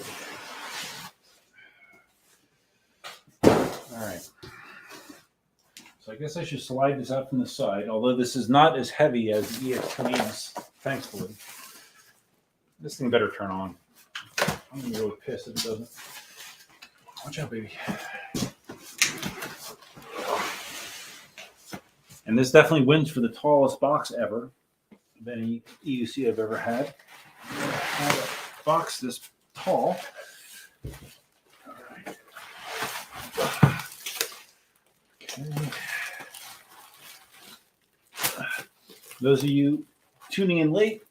All right. So I guess I should slide this out from the side, although this is not as heavy as the EX20S, thankfully. This thing better turn on. I'm going to be really pissed if it doesn't. Watch out, baby. And this definitely wins for the tallest box ever of any EUC I've ever had. I have a box this tall. All right. Okay. Those of you tuning in late,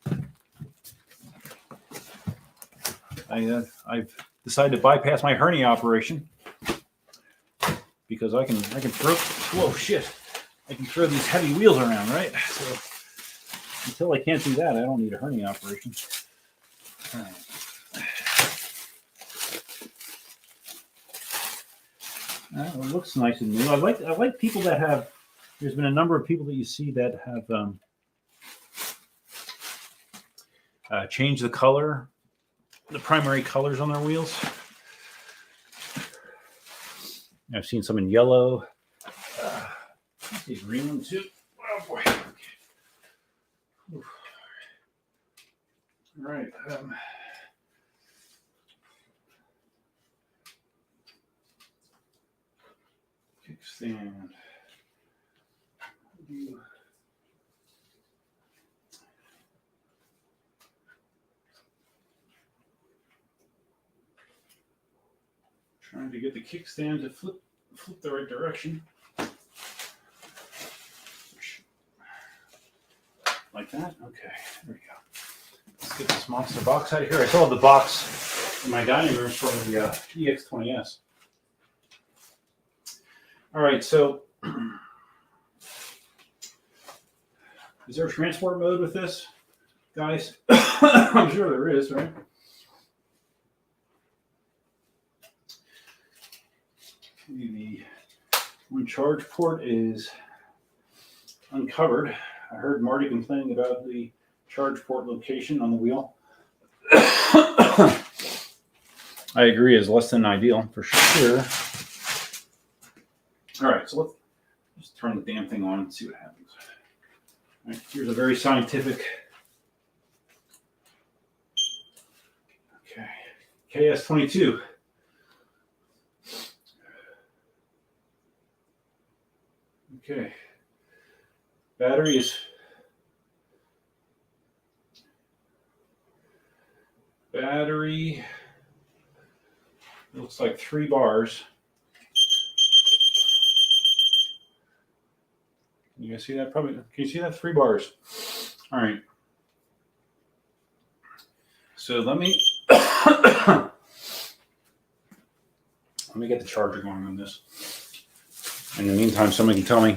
I've decided to bypass my hernia operation because I can throw. Whoa, shit! I can throw these heavy wheels around, right? So until I can't do that, I don't need a hernia operation. All right. It looks nice and new. I like people that have. There's been a number of people that you see that have changed the color, the primary colors on their wheels. I've seen some in yellow. I see a green one too. Oh boy. Okay. All right. Kickstand. Trying to get the kickstand to flip the right direction. Like that? Okay, there we go. Let's get this monster box out of here. I still have the box in my dining room from the EX20S. All right, so is there a transport mode with this, guys? I'm sure there is, right? The one charge port is uncovered. I heard Marty complaining about the charge port location on the wheel. I agree, is less than ideal for sure. All right, so let's just turn the damn thing on and see what happens. All right, here's a very scientific. Okay, KS22. Okay, battery is looks like 3 bars. Can you guys see that? Probably. Can you see that? 3 bars. All right. So let me get the charger going on this. In the meantime, somebody can tell me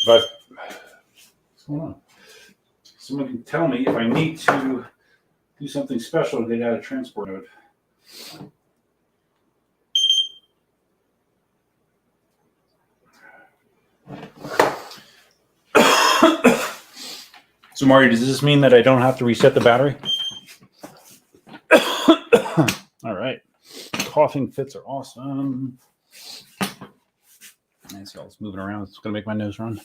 what's going on. Someone can tell me if I need to do something special to get out of transport mode. So, Mario, does this mean that I don't have to reset the battery? All right. Coughing fits are awesome. I see all this moving around. It's going to make my nose run.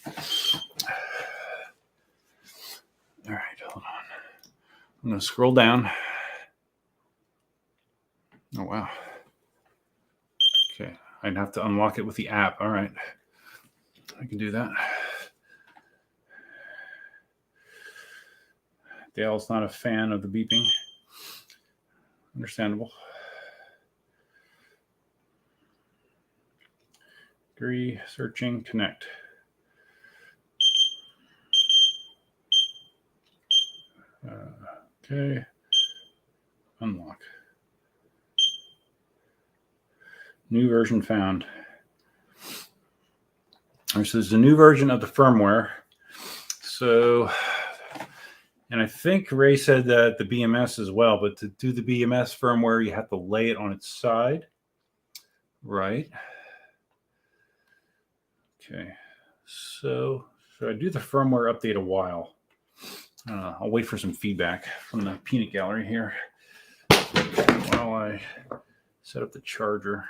All right, hold on. I'm going to scroll down. Oh, wow. Okay. I'd have to unlock it with the app. All right. I can do that. Dale's not a fan of the beeping. Understandable. Agree, searching, connect. Okay. Unlock. New version found. All right, so there's a new version of the firmware. So, and I think Ray said that the BMS as well, but to do the BMS firmware, you have to lay it on its side. Right. Okay. So should I do the firmware update a while? I'll wait for some feedback from the peanut gallery here while I set up the charger.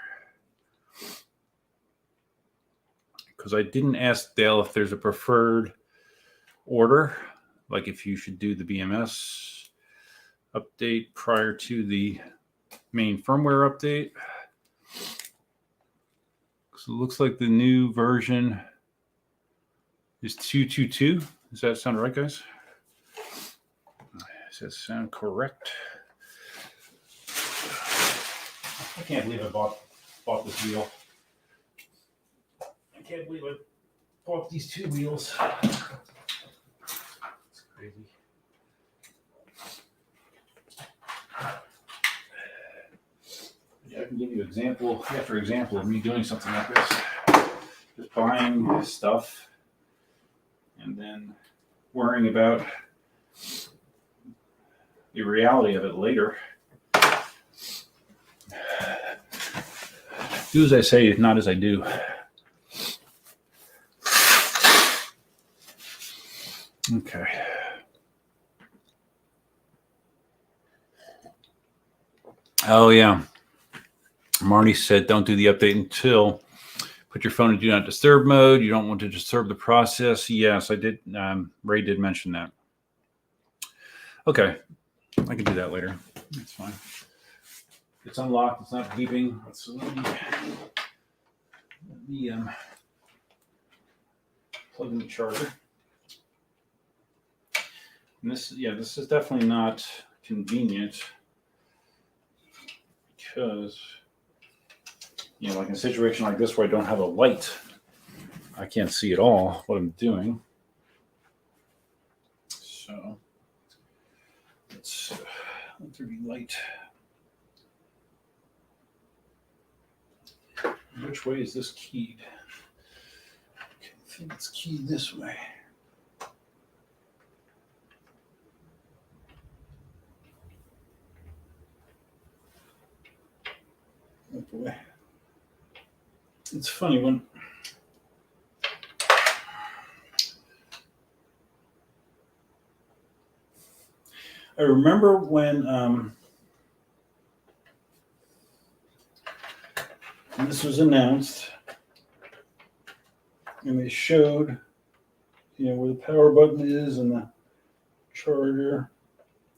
Because I didn't ask Dale if there's a preferred order, like if you should do the BMS update prior to the main firmware update. So it looks like the new version is 2.2.2. Does that sound right, guys? Does that sound correct? I can't believe I bought this wheel. I can't believe I bought these two wheels. It's crazy. Yeah, I can give you example after example of me doing something like this. Just buying stuff and then worrying about the reality of it later. Do as I say, not as I do. Okay. Oh, yeah. Marty said don't do the update until put your phone in do not disturb mode. You don't want to disturb the process. Yes, I did. Ray did mention that. Okay. I can do that later. That's fine. It's unlocked. It's not beeping. So let me plug in the charger. And this is definitely not convenient because, like in a situation like this where I don't have a light, I can't see at all what I'm doing. So let's let there be light. Which way is this keyed? Okay, I think it's keyed this way. Oh boy. It's funny when I remember when this was announced and they showed where the power button is and the charger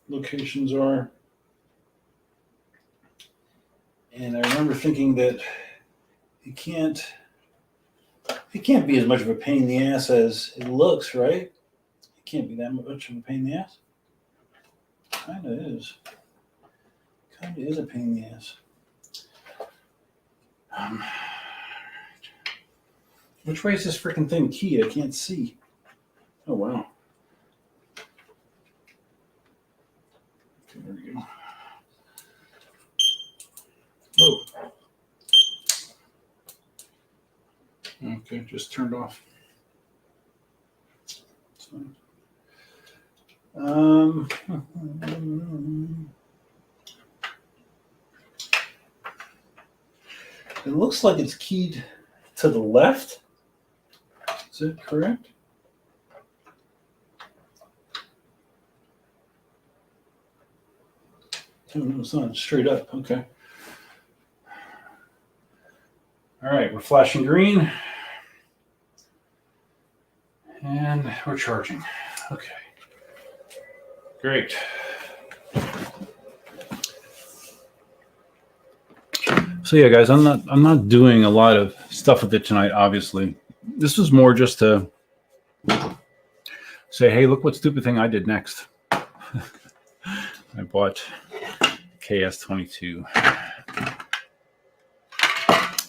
locations are. And I remember thinking that it can't be as much of a pain in the ass as it looks, right? It can't be that much of a pain in the ass. Kind of is. Kind of is a pain in the ass. Which way is this freaking thing keyed? I can't see. Oh, wow. Okay, there we go. Oh. Okay, just turned off. That's fine. It looks like it's keyed to the left. Is that correct? Oh, no, it's not. Straight up. Okay. All right, we're flashing green. And we're charging. Okay. Great. So yeah, guys, I'm not doing a lot of stuff with it tonight, obviously. this was more just to say, hey, look what stupid thing I did next. I bought KS22.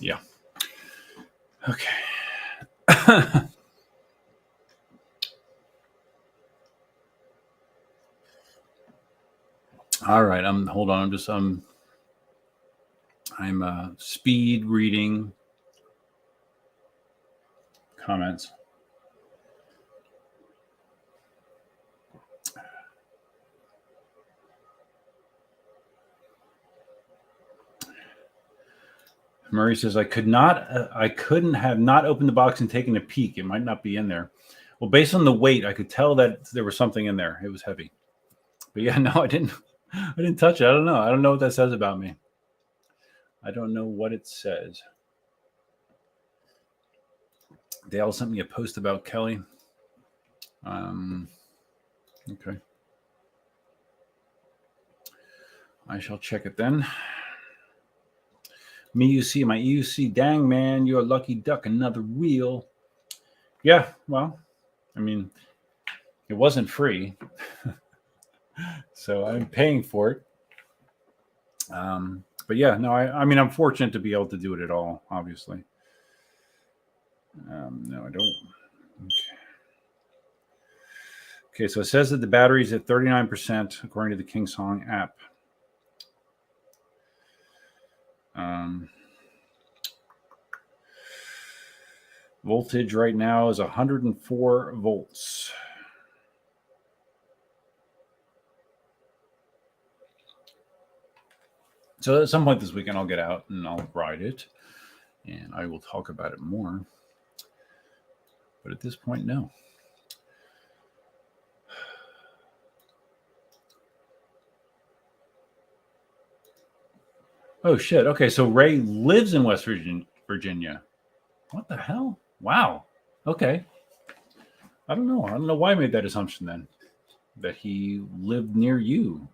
Yeah. Okay. All right. Hold on. I'm speed reading comments. Murray says, I couldn't have not opened the box and taken a peek. It might not be in there. Well, based on the weight, I could tell that there was something in there. It was heavy. But yeah, no, I didn't touch it. I don't know. I don't know what that says about me. I don't know what it says. Dale sent me a post about Kelly. Okay. I shall check it then. My EUC, dang man, you're a lucky duck, another wheel. Yeah, well, I mean, it wasn't free, so I'm paying for it. But yeah, no, I mean, I'm fortunate to be able to do it at all, obviously. No, I don't. Okay, so it says that the battery's at 39%, according to the KingSong app. Voltage right now is 104 volts. So at some point this weekend, I'll get out and I'll ride it, and I will talk about it more. But at this point, no. Oh, shit. Okay, so Ray lives in West Virginia. What the hell? Wow. Okay. I don't know. I don't know why I made that assumption then, that he lived near you.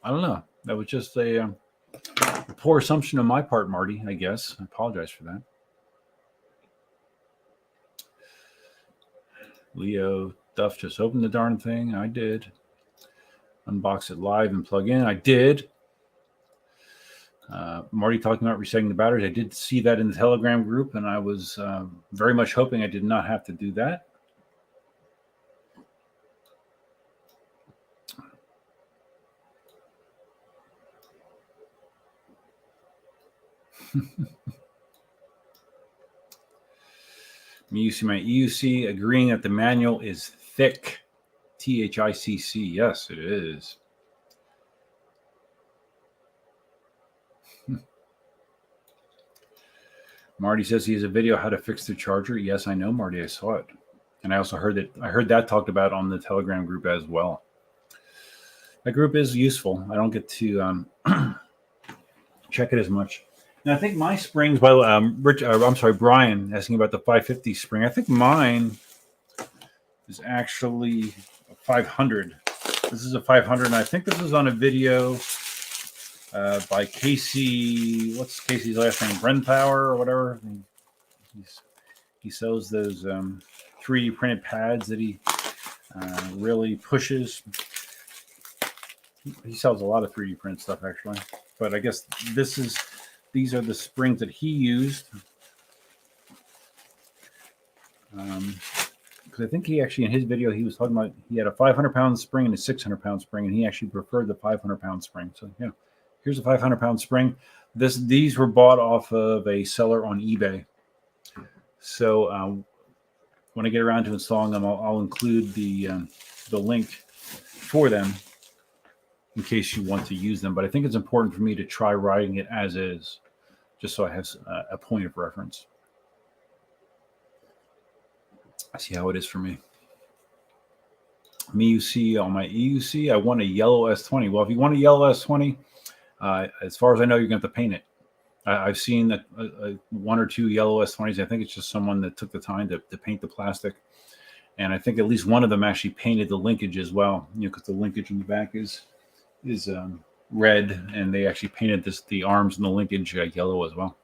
I don't know. That was just a poor assumption on my part, Marty, I guess. I apologize for that. Leo, Duff just opened the darn thing. I did. Unbox it live and plug in. I did. Marty talking about resetting the batteries. I did see that in the Telegram group, and I was very much hoping I did not have to do that. My EUC agreeing that the manual is thick. THICC. Yes, it is. Marty says he has a video how to fix the charger. Yes, I know, Marty. I saw it. And I also heard that talked about on the Telegram group as well. That group is useful. I don't get to check it as much. And I think my springs, by Brian asking about the 550 spring. I think mine is actually a 500. This is a 500, and I think this is on a video by Casey. What's Casey's last name? Brenpower or whatever. He sells those 3D printed pads that he really pushes. He sells a lot of 3D print stuff actually, but I guess these are the springs that he used. Because I think he actually in his video he was talking about he had a 500-pound spring and a 600-pound spring, and he actually preferred the 500-pound spring. So yeah, here's a 500-pound spring. These were bought off of a seller on eBay. So when I get around to installing them, I'll include the link for them in case you want to use them. But I think it's important for me to try riding it as is, just so I have a point of reference. I see how it is for me. MIUC on my EUC, I want a yellow S20. Well, if you want a yellow S20, as far as I know, you're going to have to paint it. I've seen one or two yellow S20s. I think it's just someone that took the time to paint the plastic. And I think at least one of them actually painted the linkage as well, because the linkage in the back is red, and they actually painted the arms and the linkage yellow as well.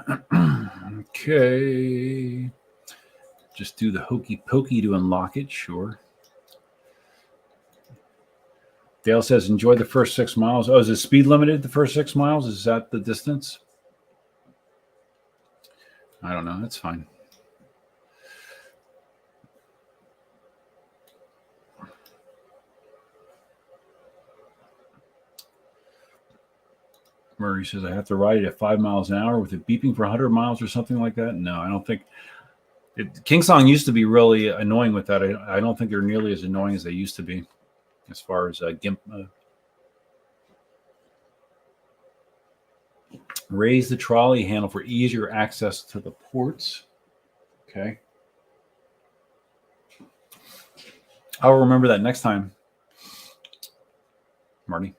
Okay. Just do the hokey pokey to unlock it, sure. Dale says, enjoy the first 6 miles. Oh, is it speed limited the first 6 miles? Is that the distance? I don't know. That's fine. Murray says, I have to ride it at 5 miles an hour with it beeping for 100 miles or something like that. No, I don't think. KingSong used to be really annoying with that. I don't think they're nearly as annoying as they used to be as far as GIMP. Raise the trolley handle for easier access to the ports. Okay. I'll remember that next time, Marty.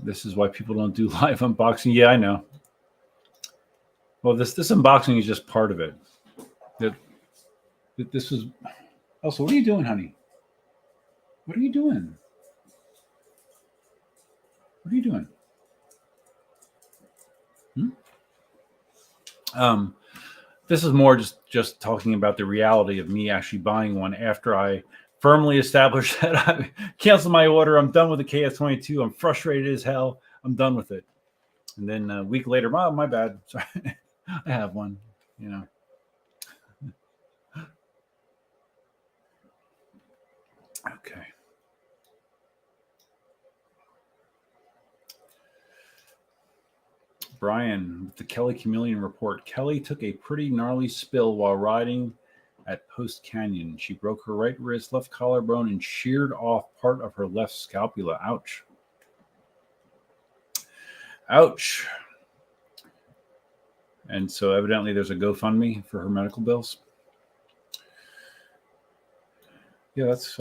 This is why people don't do live unboxing. Yeah, I know. Well, this unboxing is just part of it. This was. Also, what are you doing, honey? What are you doing? What are you doing? This is more just talking about the reality of me actually buying one after I firmly established that I canceled my order. I'm done with the KS22. I'm frustrated as hell. I'm done with it. And then a week later, oh, my bad. Sorry, I have one. You know. Okay. Brian, the Kelly Chameleon report. Kelly took a pretty gnarly spill while riding at Post Canyon. She broke her right wrist, left collarbone, and sheared off part of her left scapula. Ouch. Ouch. And so evidently there's a GoFundMe for her medical bills. Yeah, that's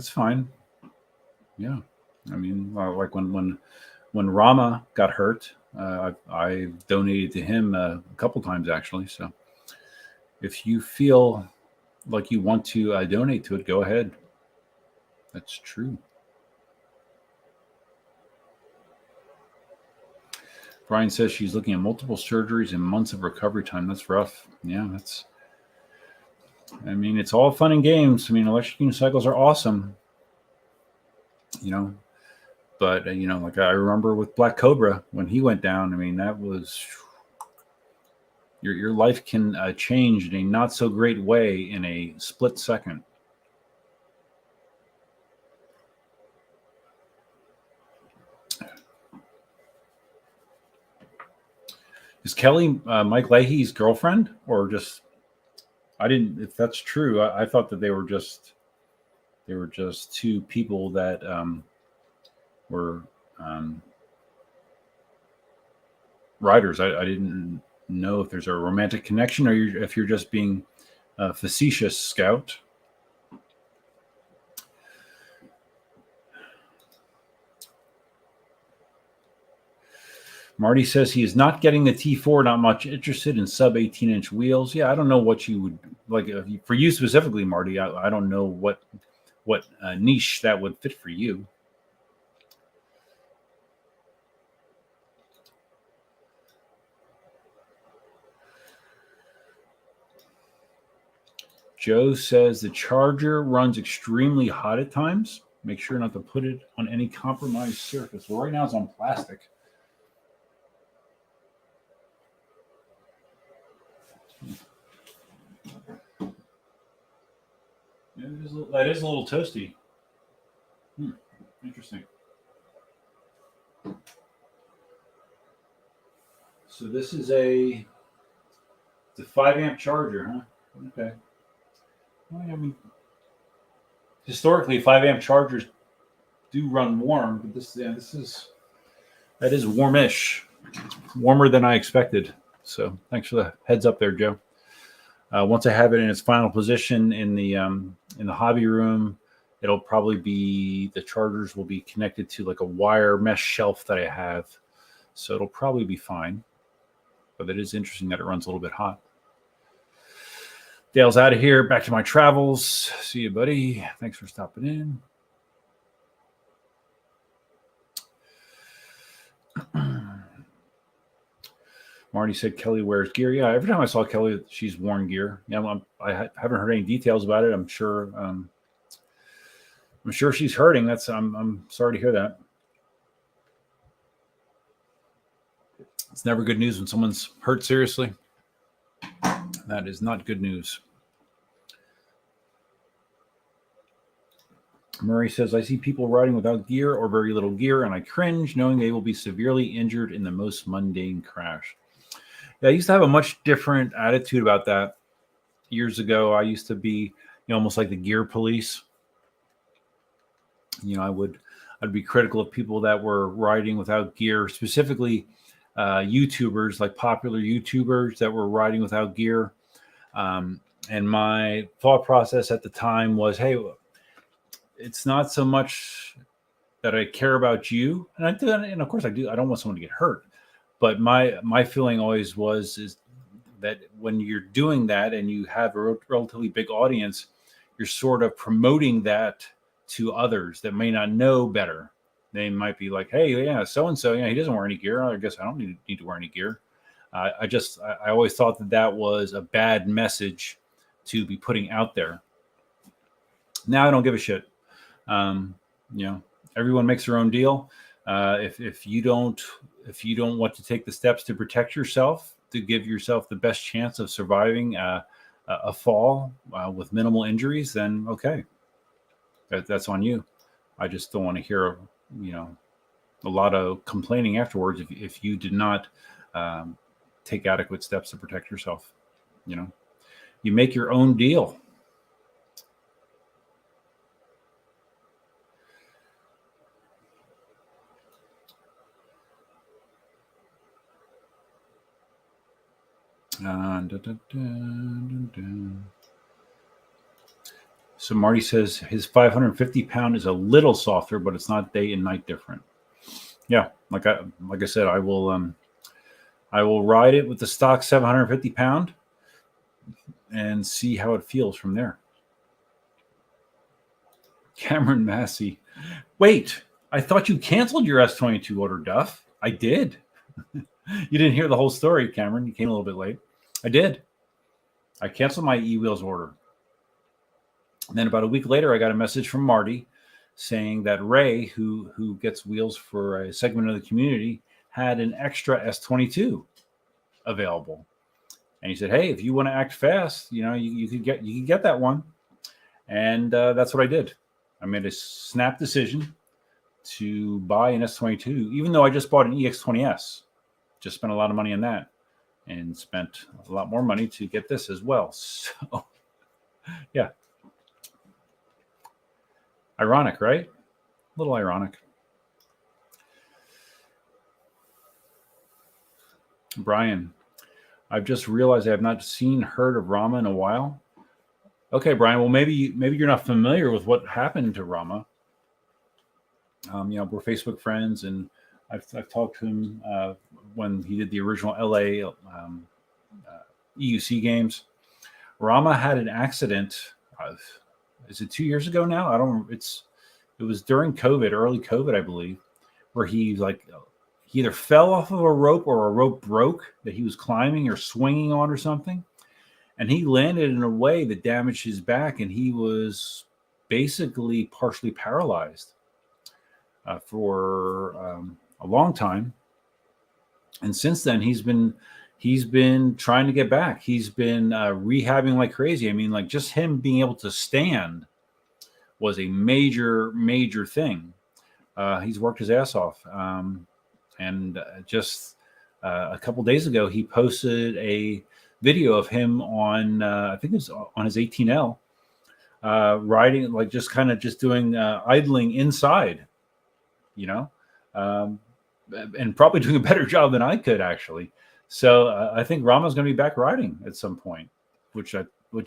fine. Yeah. I mean, like when Rama got hurt, I donated to him a couple times actually. So if you feel like you want to donate to it, go ahead. That's true. Brian says she's looking at multiple surgeries and months of recovery time. That's rough. Yeah, it's all fun and games. I mean, electric unicycles are awesome. But like I remember with Black Cobra when he went down. I mean, that was your life can change in a not so great way in a split second. Is Kelly Mike Leahy's girlfriend, or just? I didn't. If that's true, I thought that they were just two people that were riders. I didn't know if there's a romantic connection or if you're just being facetious, Scout. Marty says he is not getting the T4, not much interested in sub 18-inch wheels. Yeah, I don't know what you would like for you specifically, Marty. I don't know what niche that would fit for you. Joe says the charger runs extremely hot at times. Make sure not to put it on any compromised surface. Well, right now it's on plastic. Yeah, that is a little toasty. Interesting. So this is it's a 5-amp charger, huh? Okay. Well, I mean, historically, 5-amp chargers do run warm, but that is warmish, warmer than I expected. So thanks for the heads up there, Joe. Once I have it in its final position in the hobby room, it'll probably be the chargers will be connected to like a wire mesh shelf that I have, so it'll probably be fine. But it is interesting that it runs a little bit hot. Dale's out of here. Back to my travels. See you, buddy. Thanks for stopping in. Marty said Kelly wears gear. Yeah, every time I saw Kelly, she's worn gear. Yeah, I haven't heard any details about it. I'm sure she's hurting. I'm sorry to hear that. It's never good news when someone's hurt seriously. That is not good news. Murray says, I see people riding without gear or very little gear, and I cringe knowing they will be severely injured in the most mundane crash. Yeah, I used to have a much different attitude about that years ago. I used to be almost like the gear police. I'd be critical of people that were riding without gear, specifically YouTubers, like popular YouTubers that were riding without gear. And my thought process at the time was, hey, it's not so much that I care about you, and I do, and of course I do. I don't want someone to get hurt, but my feeling always is that when you're doing that and you have a relatively big audience, you're sort of promoting that to others that may not know better. They might be like, hey, yeah, so-and-so, he doesn't wear any gear. I guess I don't need to wear any gear. I always thought that was a bad message to be putting out there. Now I don't give a shit. Everyone makes their own deal. If you don't want to take the steps to protect yourself, to give yourself the best chance of surviving a fall with minimal injuries, then okay, that's on you. I just don't want to hear a lot of complaining afterwards if you did not take adequate steps to protect yourself. You make your own deal. So Marty says his 550-pound is a little softer, but it's not day and night different. Yeah, like I said, I will ride it with the stock 750-pound and see how it feels from there. Cameron Massey, wait, I thought you canceled your S22 order, Duff. I did. You didn't hear the whole story, Cameron. You came a little bit late. I did. I canceled my e-wheels order. And then about a week later, I got a message from Marty saying that Ray, who gets wheels for a segment of the community, had an extra S22 available. And he said, hey, if you want to act fast, you could get that one. And that's what I did. I made a snap decision to buy an S22, even though I just bought an EX20S. Just spent a lot of money on that and spent a lot more money to get this as well. So, yeah. Ironic, right? A little ironic. Brian, I've just realized I have not heard of Rama in a while. Okay, Brian. Well, maybe you're not familiar with what happened to Rama. We're Facebook friends, and I've talked to him when he did the original LA EUC games. Rama had an accident. Is it 2 years ago now? I don't. It was during COVID, early COVID, I believe, where he either fell off of a rope or a rope broke that he was climbing or swinging on or something. And he landed in a way that damaged his back, and he was basically partially paralyzed for a long time. And since then, he's been trying to get back. He's been rehabbing like crazy. I mean, like just him being able to stand was a major, major thing. He's worked his ass off. And just a couple days ago, he posted a video of him on, I think it was on his 18L, riding, like just doing idling inside, and probably doing a better job than I could actually. So I think Rama's going to be back riding at some point, which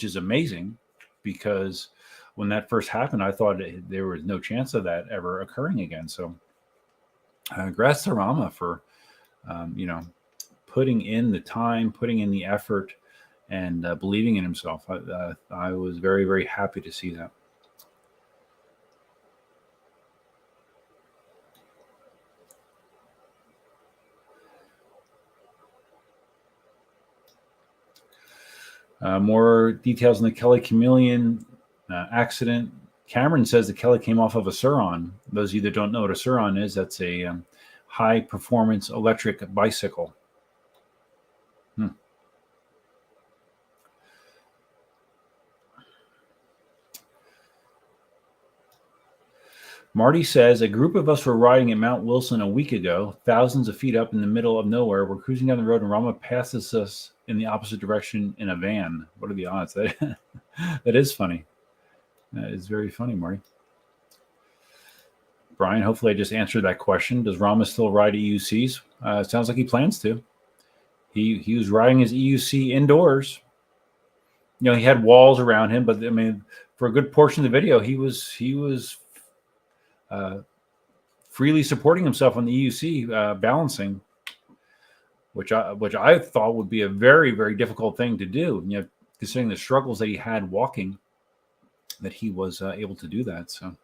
is amazing, because when that first happened, I thought there was no chance of that ever occurring again. So congrats to Rama for, putting in the time, putting in the effort, and believing in himself. I was very, very happy to see that. More details on the Kelly Chameleon accident. Cameron says that Kelly came off of a Suron. Those of you that don't know what a Suron is, that's a high-performance electric bicycle. Marty says, a group of us were riding at Mount Wilson a week ago, thousands of feet up in the middle of nowhere. We're cruising down the road and Rama passes us in the opposite direction in a van. What are the odds? That is funny. That is very funny, Marty. Brian, hopefully I just answered that question. Does Rama still ride EUCs? It sounds like he plans to. He was riding his EUC indoors. You know, he had walls around him, but I mean, for a good portion of the video, he was freely supporting himself on the EUC balancing, which I thought would be a very, very difficult thing to do. You know, considering the struggles that he had walking, that he was able to do that. So.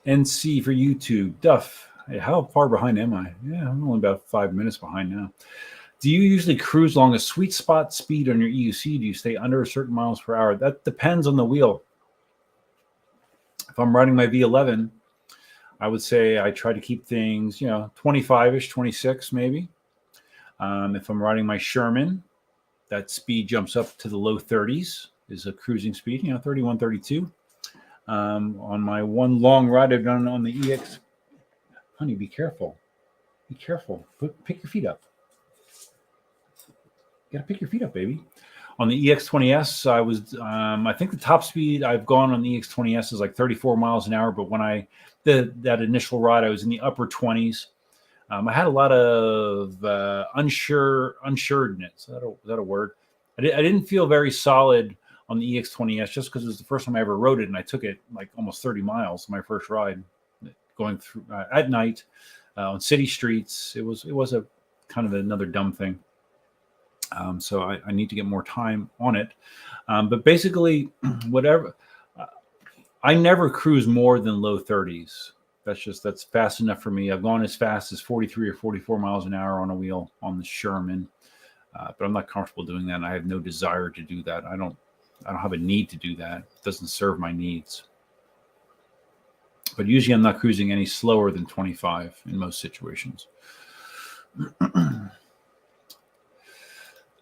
NC for YouTube. Duff, hey, how far behind am I? Yeah, I'm only about 5 minutes behind now. Do you usually cruise along a sweet spot speed on your EUC? Do you stay under a certain miles per hour? That depends on the wheel. If I'm riding my V11, I would say I try to keep things, 25-ish, 26 maybe. If I'm riding my Sherman, that speed jumps up to the low 30s. Is a cruising speed, 31, 32. On my one long ride I've done on the EX. Honey, be careful. Be careful. Pick your feet up. You gotta pick your feet up, baby. On the EX20S, I was, I think the top speed I've gone on the EX20S is like 34 miles an hour. But when that initial ride, I was in the upper 20s. I had a lot of unsuredness. Is that a word? I didn't feel very solid on the EX20S just because it was the first time I ever rode it, and I took it like almost 30 miles my first ride, going through at night on city streets. It was a kind of another dumb thing. So I need to get more time on it. But basically, whatever. I never cruise more than low 30s. That's fast enough for me. I've gone as fast as 43 or 44 miles an hour on a wheel on the Sherman, but I'm not comfortable doing that. And I have no desire to do that. I don't have a need to do that. It doesn't serve my needs. But usually I'm not cruising any slower than 25 in most situations.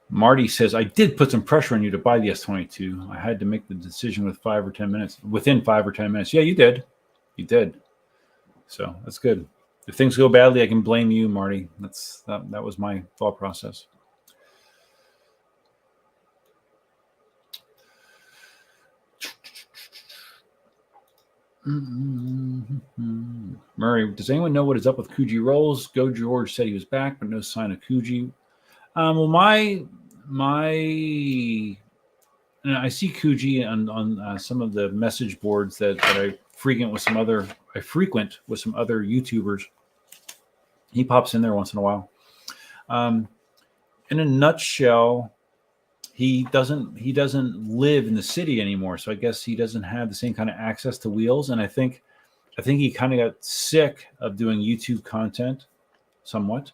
Marty says, I did put some pressure on you to buy the S22. I had to make the decision within 5 or 10 minutes. Yeah, you did. You did. So that's good. If things go badly, I can blame you, Marty. That was my thought process. Murray, does anyone know what is up with Coogee Rolls? Go George said he was back, but no sign of Coogee. Well, I see Coogee on some of the message boards that I frequent with some other YouTubers. He pops in there once in a while. In a nutshell, he doesn't live in the city anymore, so I guess he doesn't have the same kind of access to wheels. And I think he kind of got sick of doing YouTube content, somewhat,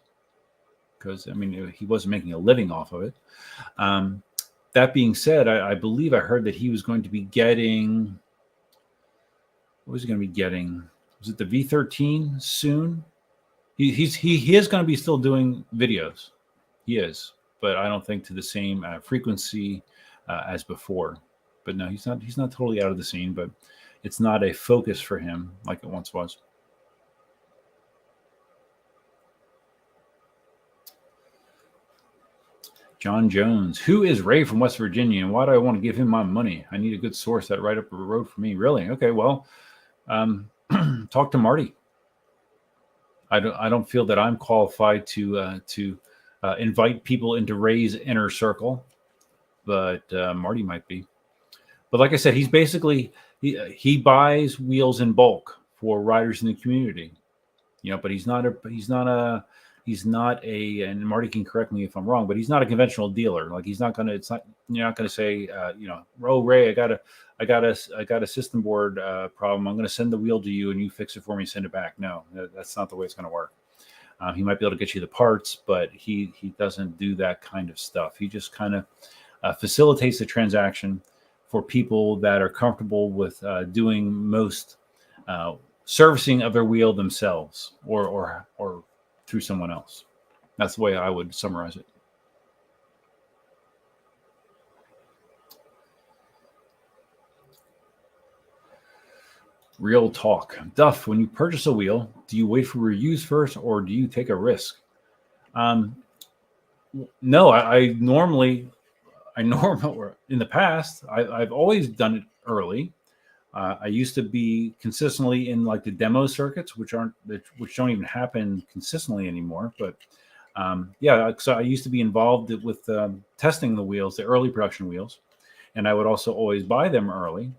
because he wasn't making a living off of it. That being said, I believe I heard that he was going to be getting. What was he going to be getting? Was it the V13 soon? He is going to be still doing videos. He is, but I don't think to the same frequency as before. But no, he's not totally out of the scene, but it's not a focus for him like it once was. John Jones, who is Ray from West Virginia, and why do I want to give him my money? I need a good source that right up the road for me. Really? Okay, well, talk to Marty. I don't feel that I'm qualified to invite people into Ray's inner circle, but Marty might be. But like I said, he's basically he buys wheels in bulk for riders in the community, but he's not a and Marty can correct me if I'm wrong, but he's not a conventional dealer. Like he's not gonna. It's not. You're not gonna say, oh Ray, I got a system board problem. I'm gonna send the wheel to you and you fix it for me, send it back. No, that's not the way it's gonna work. He might be able to get you the parts, but he doesn't do that kind of stuff. He just kind of facilitates the transaction for people that are comfortable with doing most servicing of their wheel themselves or through someone else. That's the way I would summarize it. Real talk. Duff, when you purchase a wheel, do you wait for reviews first or do you take a risk? No, I normally in the past, I've always done it early. I used to be consistently in like the demo circuits, which don't even happen consistently anymore. But so I used to be involved with testing the wheels, the early production wheels, and I would also always buy them early.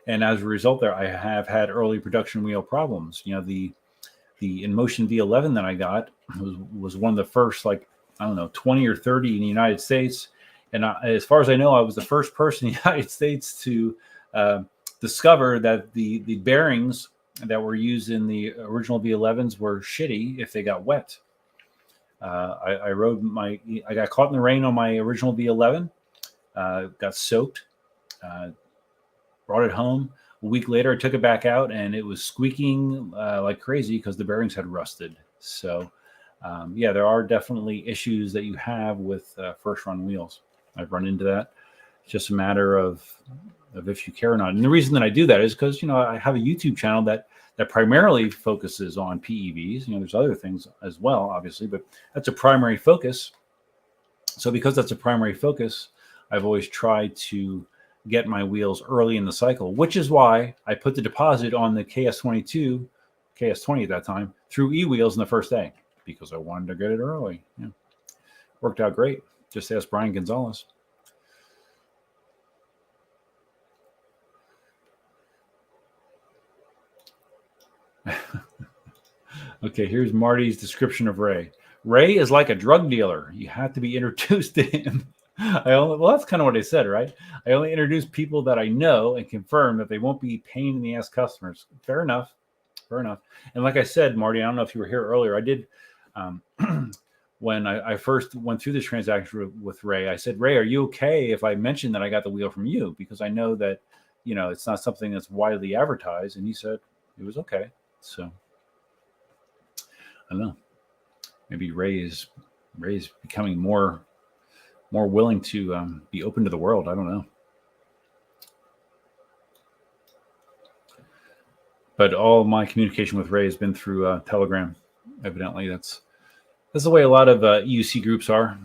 And as a result, there I have had early production wheel problems. The Inmotion V11 that I got was one of the first, 20 or 30 in the United States. And as far as I know, I was the first person in the United States to discover that the bearings that were used in the original V11s were shitty if they got wet. I got caught in the rain on my original V11, got soaked, brought it home. A week later, I took it back out, and it was squeaking like crazy because the bearings had rusted. So, there are definitely issues that you have with first-run wheels. I've run into that. It's just a matter of if you care or not. And the reason that I do that is because I have a YouTube channel that primarily focuses on PEVs. There's other things as well, obviously, but that's a primary focus. So because that's a primary focus, I've always tried to get my wheels early in the cycle, which is why I put the deposit on the KS20 at that time through eWheels in the first day, because I wanted to get it early. Yeah. Worked out great. Just ask Brian Gonzalez. Okay, here's Marty's description of Ray. Ray is like a drug dealer. You have to be introduced to him. That's kind of what I said, right? I only introduce people that I know and confirm that they won't be pain in the ass customers. Fair enough. And like I said, Marty, I don't know if you were here earlier. I did, when I first went through this transaction with Ray, I said, Ray, are you okay if I mention that I got the wheel from you? Because I know that, it's not something that's widely advertised. And he said it was okay. So I don't know. Maybe Ray is becoming more willing to be open to the world. I don't know. But all of my communication with Ray has been through Telegram. Evidently, that's the way a lot of EUC groups are.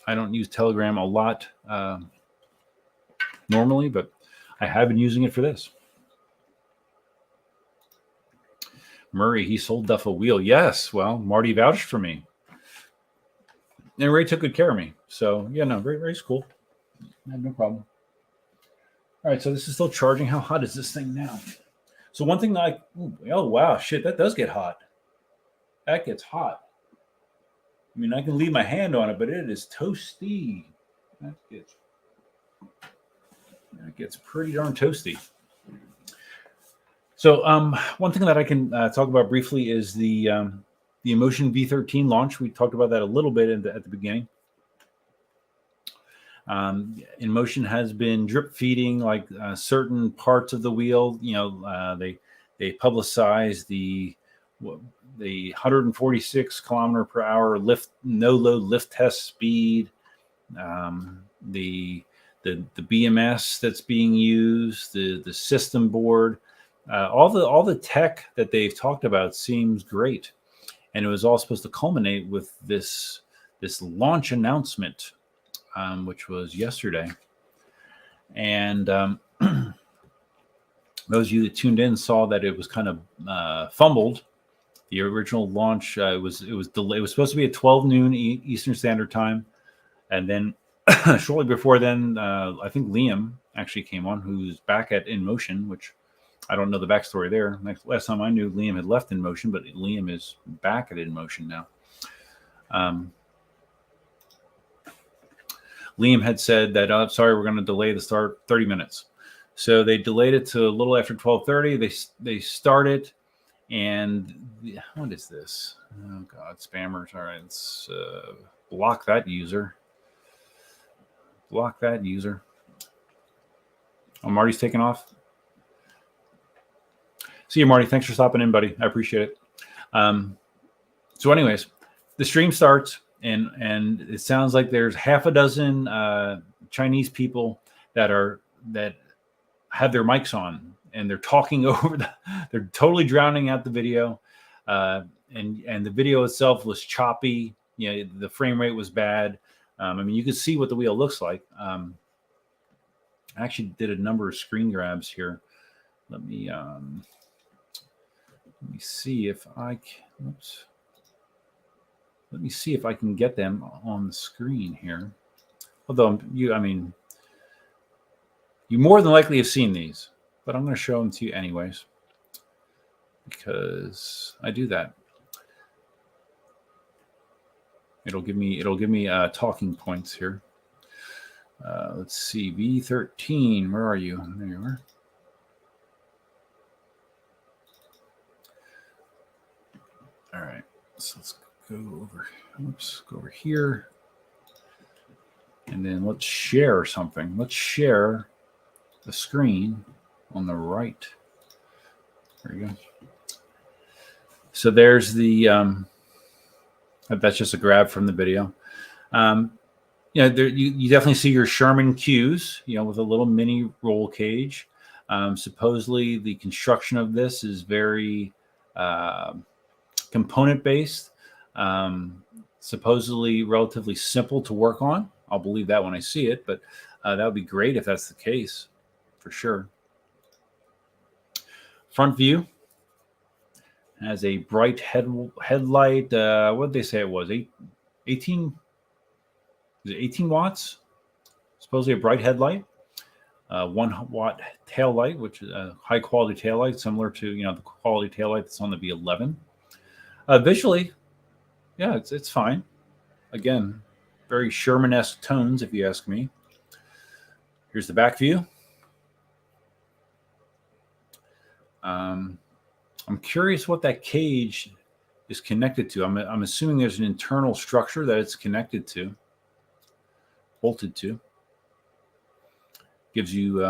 I don't use Telegram a lot normally, but I have been using it for this. Murray, he sold Duff a wheel. Yes, well, Marty vouched for me. And Ray took good care of me. So, Ray's cool. I have no problem. All right, so this is still charging. How hot is this thing now? So one thing that oh, wow, shit, that does get hot. That gets hot. I mean, I can leave my hand on it, but it is toasty. That gets pretty darn toasty. So one thing that I can talk about briefly is the Inmotion V13 launch. We talked about that a little bit at the beginning. Inmotion has been drip feeding certain parts of the wheel. They publicize the 146 kilometer per hour no load lift test speed, the BMS that's being used, the system board, all the tech that they've talked about seems great. And it was all supposed to culminate with this launch announcement, which was yesterday. And those of you that tuned in saw that it was kind of fumbled. The original launch it was delayed. It was supposed to be at 12 noon Eastern Standard Time, and then shortly before then, I think Liam actually came on, who's back at Inmotion, which I don't know the backstory there. Last time I knew, Liam had left Inmotion, but Liam is back at Inmotion now. Liam had said that, oh, sorry, we're going to delay the start 30 minutes. So they delayed it to a little after 12:30. They started, and what is this? Oh, God, spammers. All right, let's block that user. Block that user. Oh, Marty's taking off. See you, Marty. Thanks for stopping in, buddy. I appreciate it. So anyways, the stream starts, and it sounds like there's half a dozen Chinese people that have their mics on, and they're talking over they're totally drowning out the video. And the video itself was choppy. You know, the frame rate was bad. I mean, you can see what the wheel looks like. I actually did a number of screen grabs here. Let me see if I can. Oops. Let me see if I can get them on the screen here. Although you more than likely have seen these, but I'm going to show them to you anyways because I do that. It'll give me talking points here. Let's see, V13. Where are you? There you are. All right, so let's go over. Oops, go over here, and then let's share something. Let's share the screen on the right. There you go. So there's the. That's just a grab from the video. You know, there, you definitely see your Sherman cues, you know, with a little mini roll cage. Supposedly, the construction of this is very component based. Supposedly relatively simple to work on. I'll believe that when I see it, but that would be great if that's the case, for sure. Front view has a bright headlight. What did they say it was? 18? Is it 18 watts? Supposedly a bright headlight. 1 watt tail light, which is a high quality tail light, similar to, you know, the quality tail light that's on the V11. Visually, yeah, it's fine. Again, very Sherman-esque tones, if you ask me. Here's the back view. I'm curious what that cage is connected to. I'm assuming there's an internal structure that it's connected to, bolted to. Gives you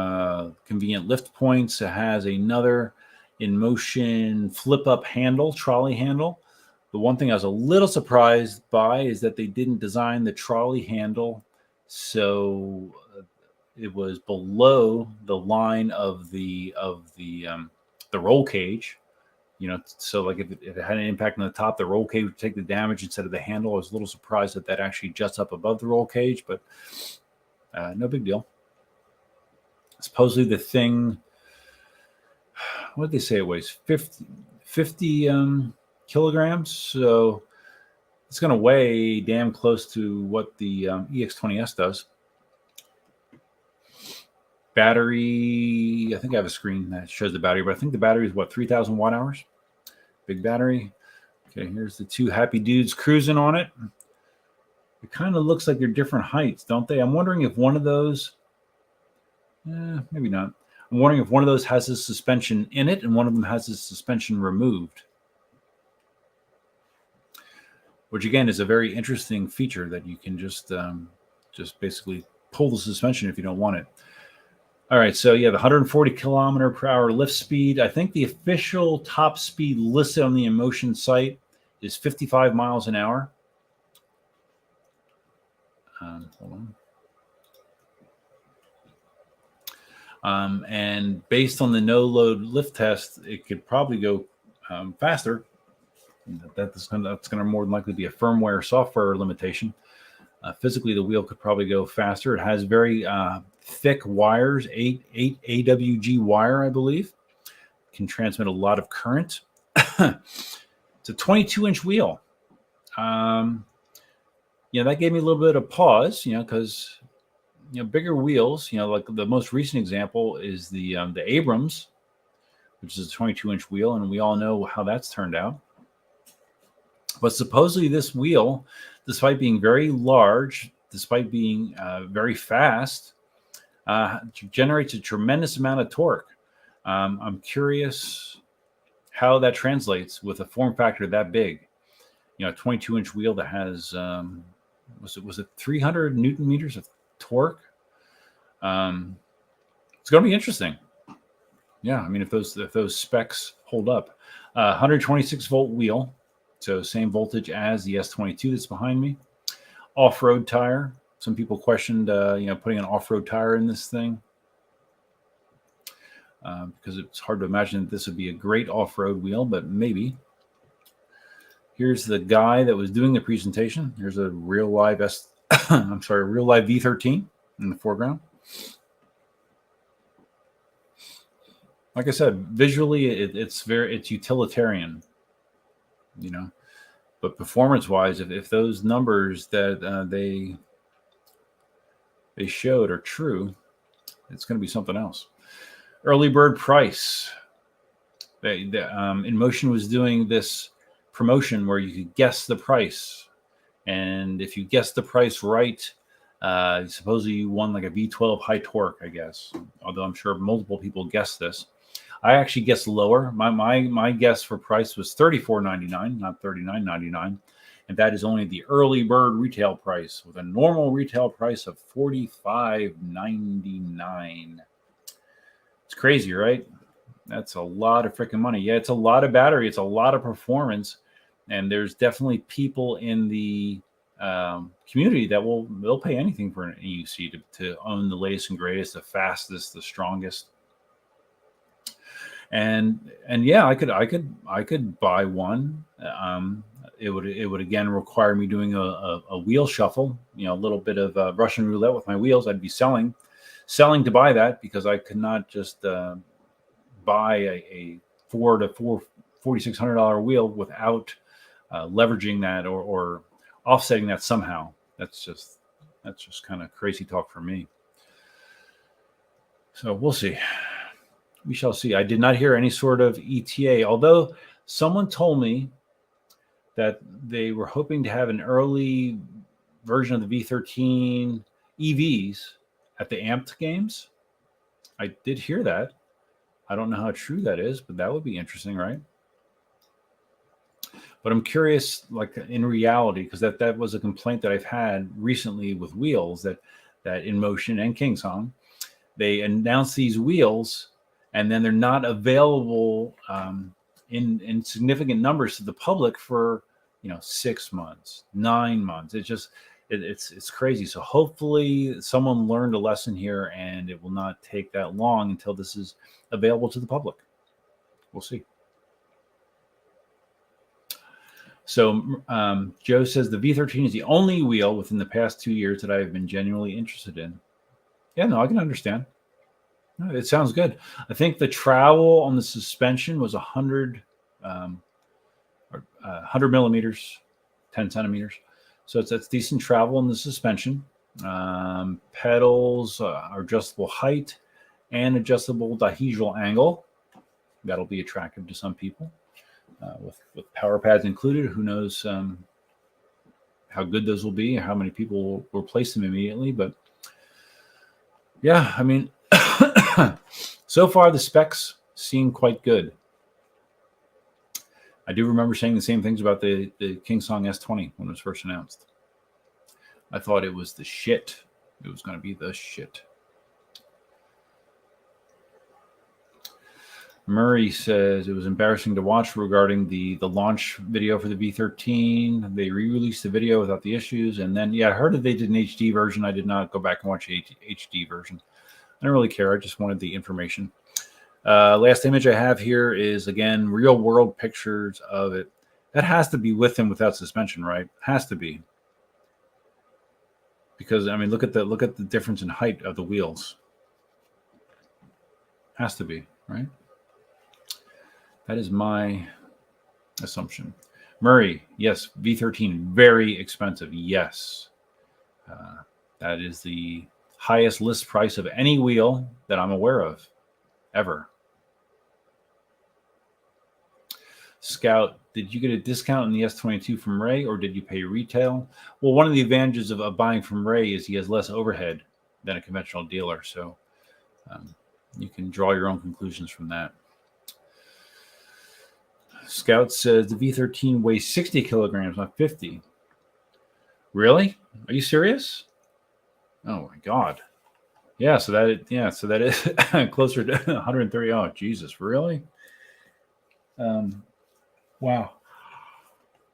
convenient lift points. It has another Inmotion flip-up handle, trolley handle. The one thing I was a little surprised by is that they didn't design the trolley handle so it was below the line of the roll cage. You know, so like if it had an impact on the top, the roll cage would take the damage instead of the handle. I was a little surprised that that actually juts up above the roll cage, but no big deal. Supposedly the thing, what did they say it weighs? 50 kilograms. So it's going to weigh damn close to what the EX20S does. Battery, I think I have a screen that shows the battery, but I think the battery is what, 3,000 watt hours? Big battery. Okay, here's the two happy dudes cruising on it. It kind of looks like they're different heights, don't they? I'm wondering if one of those, maybe not. I'm wondering if one of those has a suspension in it and one of them has a suspension removed. Which again is a very interesting feature that you can just basically pull the suspension if you don't want it. All right, so you have 140 kilometer per hour lift speed. I think the official top speed listed on the Inmotion site is 55 miles an hour. Hold on. And based on the no-load lift test, it could probably go faster. That's going to more than likely be a firmware software limitation. Physically, the wheel could probably go faster. It has very thick wires, 8 AWG wire, I believe. Can transmit a lot of current. It's a 22-inch wheel. That gave me a little bit of pause, because bigger wheels, like the most recent example is the Abrams, which is a 22-inch wheel, and we all know how that's turned out. But supposedly this wheel, despite being very large, despite being very fast, generates a tremendous amount of torque. I'm curious how that translates with a form factor that big. You know, a 22-inch wheel that has was it 300 Newton meters of torque? It's going to be interesting. Yeah, I mean, if those specs hold up, 126 volt wheel, so same voltage as the S22 that's behind me. Off-road tire. Some people questioned, putting an off-road tire in this thing because it's hard to imagine that this would be a great off-road wheel, but maybe. Here's the guy that was doing the presentation. Here's a real live real live V13 in the foreground. Like I said, visually it's utilitarian, you know, but performance-wise, if those numbers that they showed are true, it's going to be something else. Early bird price. Inmotion was doing this promotion where you could guess the price, and if you guessed the price right, supposedly you won like a V12 high torque, I guess. Although I'm sure multiple people guessed this. I actually guessed lower. My guess for price was $34.99, not $39.99, and that is only the early bird retail price, with a normal retail price of $45.99. It's crazy, right? That's a lot of freaking money. Yeah, it's a lot of battery. It's a lot of performance, and there's definitely people in the community that they'll pay anything for an AUC to own the latest and greatest, the fastest, the strongest. And yeah, I could buy one. It would again require me doing a wheel shuffle, you know, a little bit of Russian roulette with my wheels. I'd be selling to buy that, because I could not just buy a $4,600 wheel without leveraging that or offsetting that somehow. That's just kind of crazy talk for me. So we'll see. We shall see. I did not hear any sort of ETA, although someone told me that they were hoping to have an early version of the V13 EVs at the Amped games. I did hear that. I don't know how true that is, but that would be interesting, right? But I'm curious, like in reality, because that was a complaint that I've had recently with wheels, that Inmotion and KingSong, they announce these wheels and then they're not available in significant numbers to the public for 6 months, 9 months. It's crazy. So hopefully someone learned a lesson here, and it will not take that long until this is available to the public. We'll see. So Joe says the V13 is the only wheel within the past 2 years that I have been genuinely interested in. Yeah, no, I can understand. No, it sounds good. I think the travel on the suspension was 100 millimeters, 10 centimeters. So that's decent travel in the suspension. Pedals are adjustable height and adjustable dihedral angle. That'll be attractive to some people. With power pads included, who knows how good those will be, how many people will replace them immediately. But yeah, I mean, so far the specs seem quite good. I do remember saying the same things about the KingSong S20 when it was first announced. I thought it was the shit. It was going to be the shit. Murray says it was embarrassing to watch regarding the launch video for the V13. They re-released the video without the issues. And then, yeah, I heard that they did an HD version. I did not go back and watch the HD version. I don't really care. I just wanted the information. Last image I have here is, again, real world pictures of it. That has to be with and without suspension, right? Has to be. Because, I mean, look at the difference in height of the wheels. Has to be, right? That is my assumption. Murray, yes, V13, very expensive. Yes. That is the highest list price of any wheel that I'm aware of, ever. Scout, did you get a discount in the S22 from Ray, or did you pay retail? Well, one of the advantages of buying from Ray is he has less overhead than a conventional dealer. So you can draw your own conclusions from that. Scout says the V13 weighs 60 kilograms, not 50. Really? Are you serious? Oh my God. Yeah, so that is closer to 130. Oh, Jesus, really? Wow.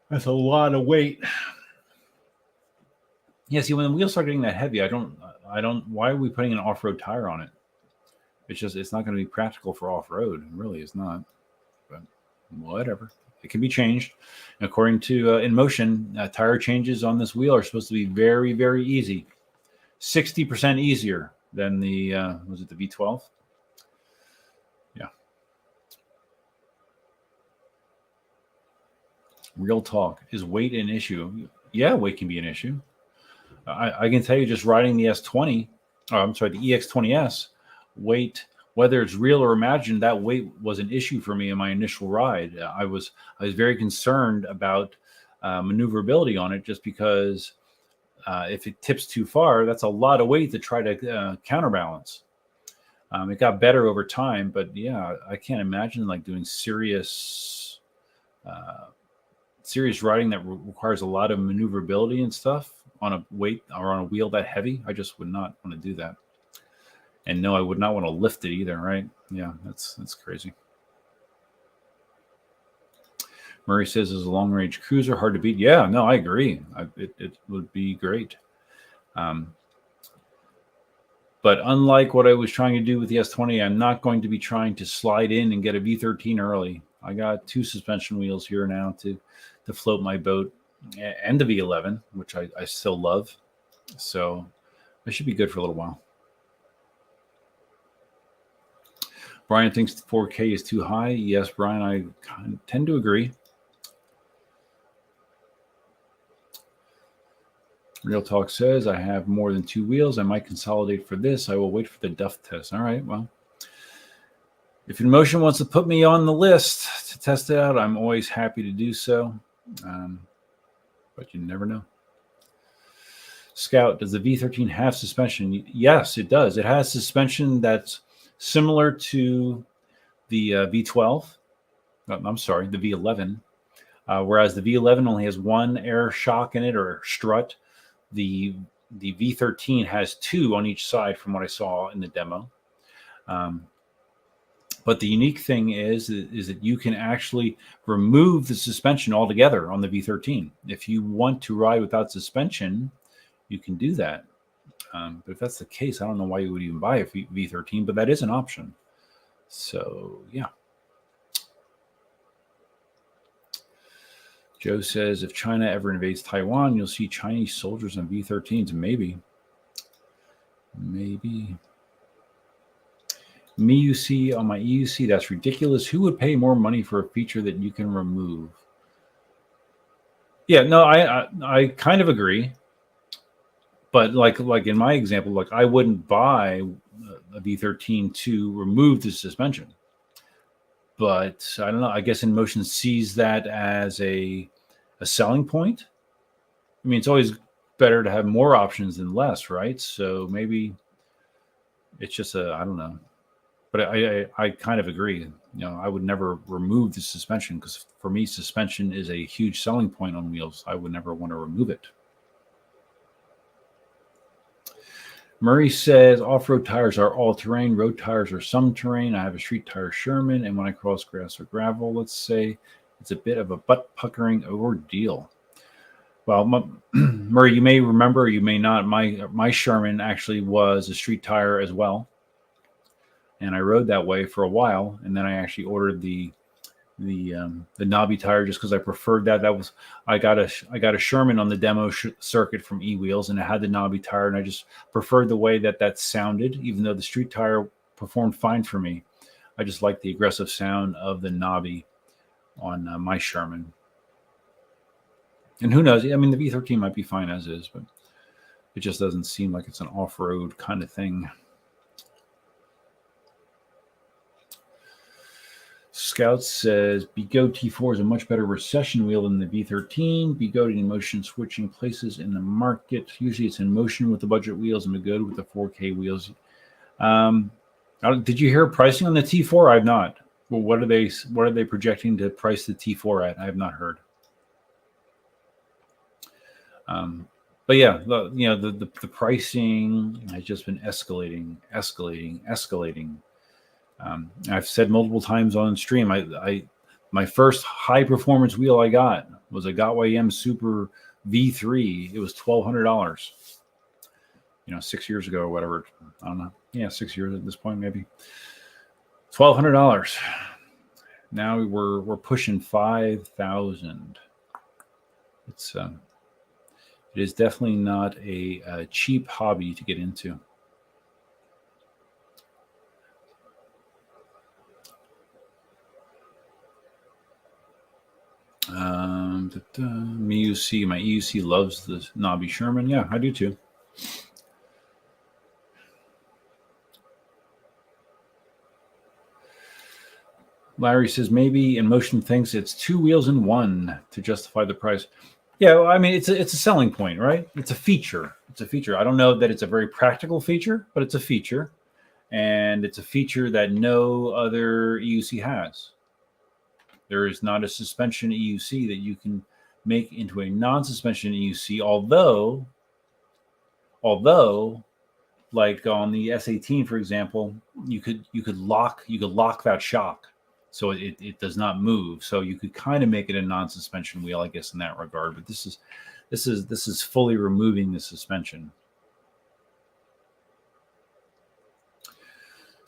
That's a lot of weight. Yeah, see, when the wheels start getting that heavy, I don't, why are we putting an off-road tire on it? It's not going to be practical for off-road. It really is not. But whatever. It can be changed. And according to Inmotion, tire changes on this wheel are supposed to be very, very easy. 60% easier than the, was it the V12? Yeah. Real talk. Is weight an issue? Yeah, weight can be an issue. I can tell you, just riding the S20, the EX20S, weight, whether it's real or imagined, that weight was an issue for me in my initial ride. I was very concerned about maneuverability on it, just because if it tips too far, that's a lot of weight to try to counterbalance. It got better over time, but yeah, I can't imagine like doing serious riding that requires a lot of maneuverability and stuff on a weight or on a wheel that heavy. I just would not want to do that. And no, I would not want to lift it either, right? Yeah, that's crazy. Murray says, is a long-range cruiser hard to beat? Yeah, no, I agree. It would be great. But unlike what I was trying to do with the S20, I'm not going to be trying to slide in and get a V13 early. I got 2 suspension wheels here now to float my boat, and the V11, which I still love. So I should be good for a little while. Brian thinks 4K is too high. Yes, Brian, I tend to agree. Real Talk says, I have more than 2 wheels. I might consolidate for this. I will wait for the Duff test. All right, well, if Inmotion wants to put me on the list to test it out, I'm always happy to do so. But you never know. Scout, does the V13 have suspension? Yes, it does. It has suspension that's similar to the V12. I'm sorry, the V11. Whereas the V11 only has 1 air shock in it, or strut. The V13 has 2 on each side from what I saw in the demo. But the unique thing is that you can actually remove the suspension altogether on the V13. If you want to ride without suspension, you can do that. But if that's the case, I don't know why you would even buy a V13, but that is an option. So, yeah. Joe says, if China ever invades Taiwan, you'll see Chinese soldiers on V13s. Maybe. MIUC on my EUC, that's ridiculous. Who would pay more money for a feature that you can remove? Yeah, no, I kind of agree. But like in my example, like I wouldn't buy a V13 to remove the suspension. But I don't know. I guess Inmotion sees that as a selling point. I mean, it's always better to have more options than less, right? So maybe it's just I don't know. But I kind of agree. You know, I would never remove the suspension, because for me, suspension is a huge selling point on wheels. I would never want to remove it. Murray says, off-road tires are all-terrain. Road tires are some terrain. I have a street tire Sherman, and when I cross grass or gravel, let's say, it's a bit of a butt-puckering ordeal. Well, Murray, you may remember, you may not, my Sherman actually was a street tire as well. And I rode that way for a while, and then I actually ordered the knobby tire just because I preferred that. I got a Sherman on the demo circuit from eWheels, and it had the knobby tire, and I just preferred the way that sounded. Even though the street tire performed fine for me, I just liked the aggressive sound of the knobby on my Sherman. And who knows? I mean, the V13 might be fine as is, but it just doesn't seem like it's an off-road kind of thing. Scout says BGO T4 is a much better recession wheel than the V13. BGO and Inmotion switching places in the market. Usually it's Inmotion with the budget wheels and BGO with the 4K wheels. Did you hear pricing on the T4? I've not. Well, what are they projecting to price the T4 at? I have not heard. But yeah, the pricing has just been escalating. I've said multiple times on stream, my first high performance wheel I got was a Gotway M Super V3. It was $1,200. 6 years ago or whatever. I don't know. Yeah, 6 years at this point, maybe. $1,200. Now we're pushing 5,000. It is definitely not a cheap hobby to get into. MeUC, my EUC loves the Nobby Sherman. Yeah, I do too. Larry says maybe Inmotion thinks it's 2 wheels in one to justify the price. Yeah, well, I mean it's a selling point, right? It's a feature. I don't know that it's a very practical feature, but it's a feature, and it's a feature that no other EUC has. There is not a suspension EUC that you can make into a non-suspension EUC, although like on the S18, for example, you could lock that shock so it does not move. So you could kind of make it a non-suspension wheel, I guess, in that regard. But this is fully removing the suspension.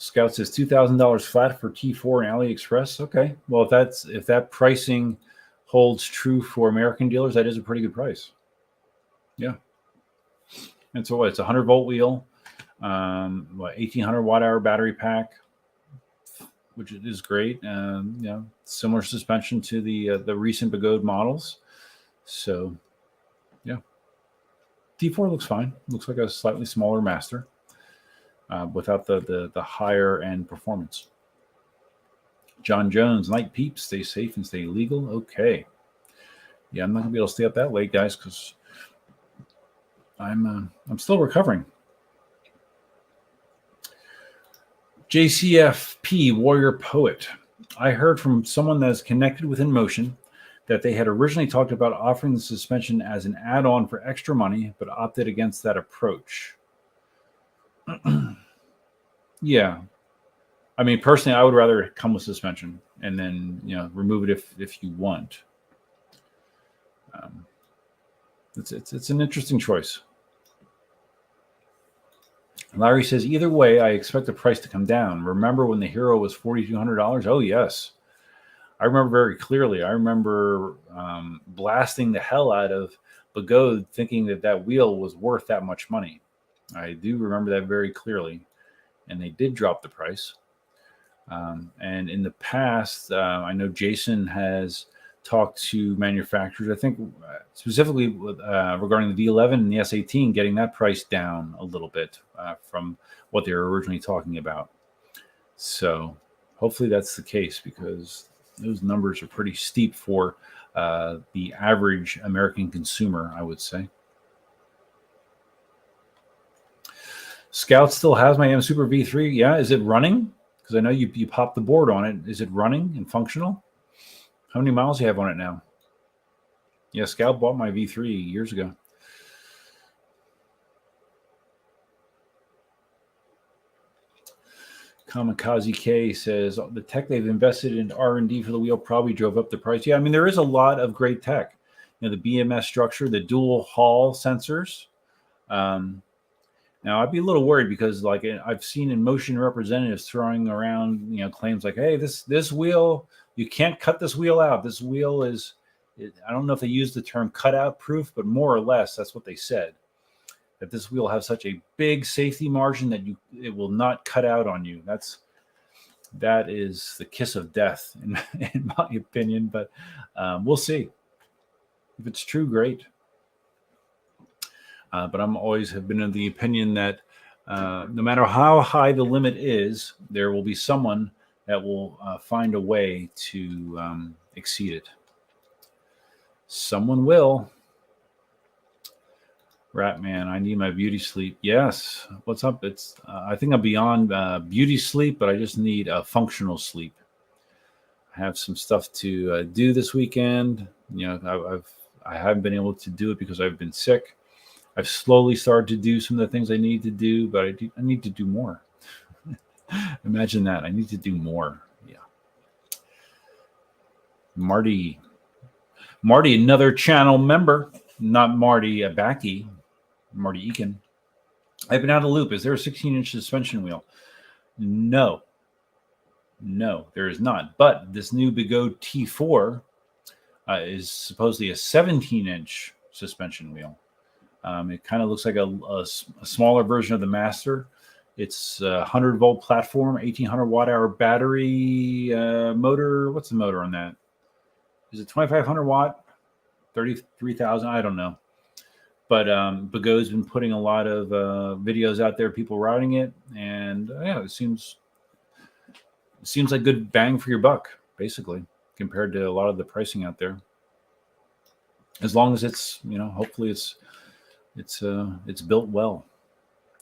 Scout says $2,000 flat for T4 and AliExpress. Okay, well if that pricing holds true for American dealers, that is a pretty good price. Yeah, and so it's a 100-volt wheel, 1,800 watt-hour battery pack, which is great. Similar suspension to the recent BGO models. So, yeah, T4 looks fine. Looks like a slightly smaller Master. Without the higher end performance. John Jones, night peeps, stay safe and stay legal. Okay. Yeah, I'm not gonna be able to stay up that late, guys, because I'm still recovering. JCFP Warrior Poet. I heard from someone that's connected with Inmotion that they had originally talked about offering the suspension as an add-on for extra money, but opted against that approach. Yeah, I mean, personally, I would rather come with suspension and then remove it if you want. It's an interesting choice. Larry says either way, I expect the price to come down. Remember when the Hero was $4,200? Oh yes, I remember very clearly. I remember blasting the hell out of BGO, thinking that wheel was worth that much money. I do remember that very clearly. And they did drop the price. And in the past, I know Jason has talked to manufacturers, I think specifically regarding the V11 and the S18, getting that price down a little bit from what they were originally talking about. So hopefully that's the case, because those numbers are pretty steep for the average American consumer, I would say. Scout still has my M Super V3. Yeah, is it running? Because I know you popped the board on it. Is it running and functional? How many miles do you have on it now? Yeah, Scout bought my V3 years ago. Kamikaze K says the tech they've invested in R&D for the wheel probably drove up the price. Yeah, I mean, there is a lot of great tech. The BMS structure, the dual Hall sensors. Now, I'd be a little worried because, like, I've seen Inmotion representatives throwing around, claims like, "Hey, this wheel, you can't cut this wheel out. This wheel is," I don't know if they used the term "cutout proof," but more or less that's what they said. That this wheel has such a big safety margin that it will not cut out on you. That is the kiss of death, in my opinion. But we'll see. If it's true, great. But I'm always have been of the opinion that no matter how high the limit is, there will be someone that will find a way to exceed it. Someone will. Ratman, I need my beauty sleep. Yes. What's up? It's I think I'm beyond beauty sleep, but I just need a functional sleep. I have some stuff to do this weekend. I haven't been able to do it because I've been sick. I've slowly started to do some of the things I need to do, but I need to do more. Imagine that. I need to do more. Yeah. Marty, another channel member, not Marty Backy, Marty Eakin. I've been out of the loop. Is there a 16-inch suspension wheel? No, there is not. But this new Bigot T4 is supposedly a 17-inch suspension wheel. It kind of looks like a smaller version of the Master. It's a 100-volt platform, 1,800 watt-hour battery motor. What's the motor on that? Is it 2,500 watt? 33,000? I don't know. But Bigot's been putting a lot of videos out there, people riding it, and it seems like good bang for your buck, basically, compared to a lot of the pricing out there. As long as it's, hopefully it's built well.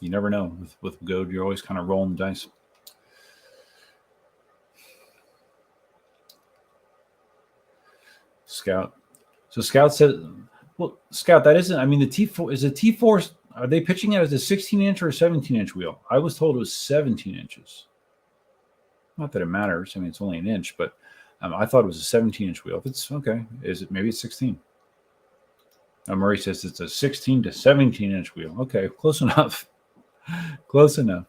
You never know with Bigot. You're always kind of rolling the dice. Scout. So Scout said, well, Scout, that isn't, the T4, is a T4, are they pitching it as a 16-inch or a 17-inch wheel? I was told it was 17 inches. Not that it matters. It's only an inch, but I thought it was a 17-inch wheel. If it's okay, maybe it's 16. Murray says it's a 16 to 17-inch wheel. Okay, close enough. Close enough.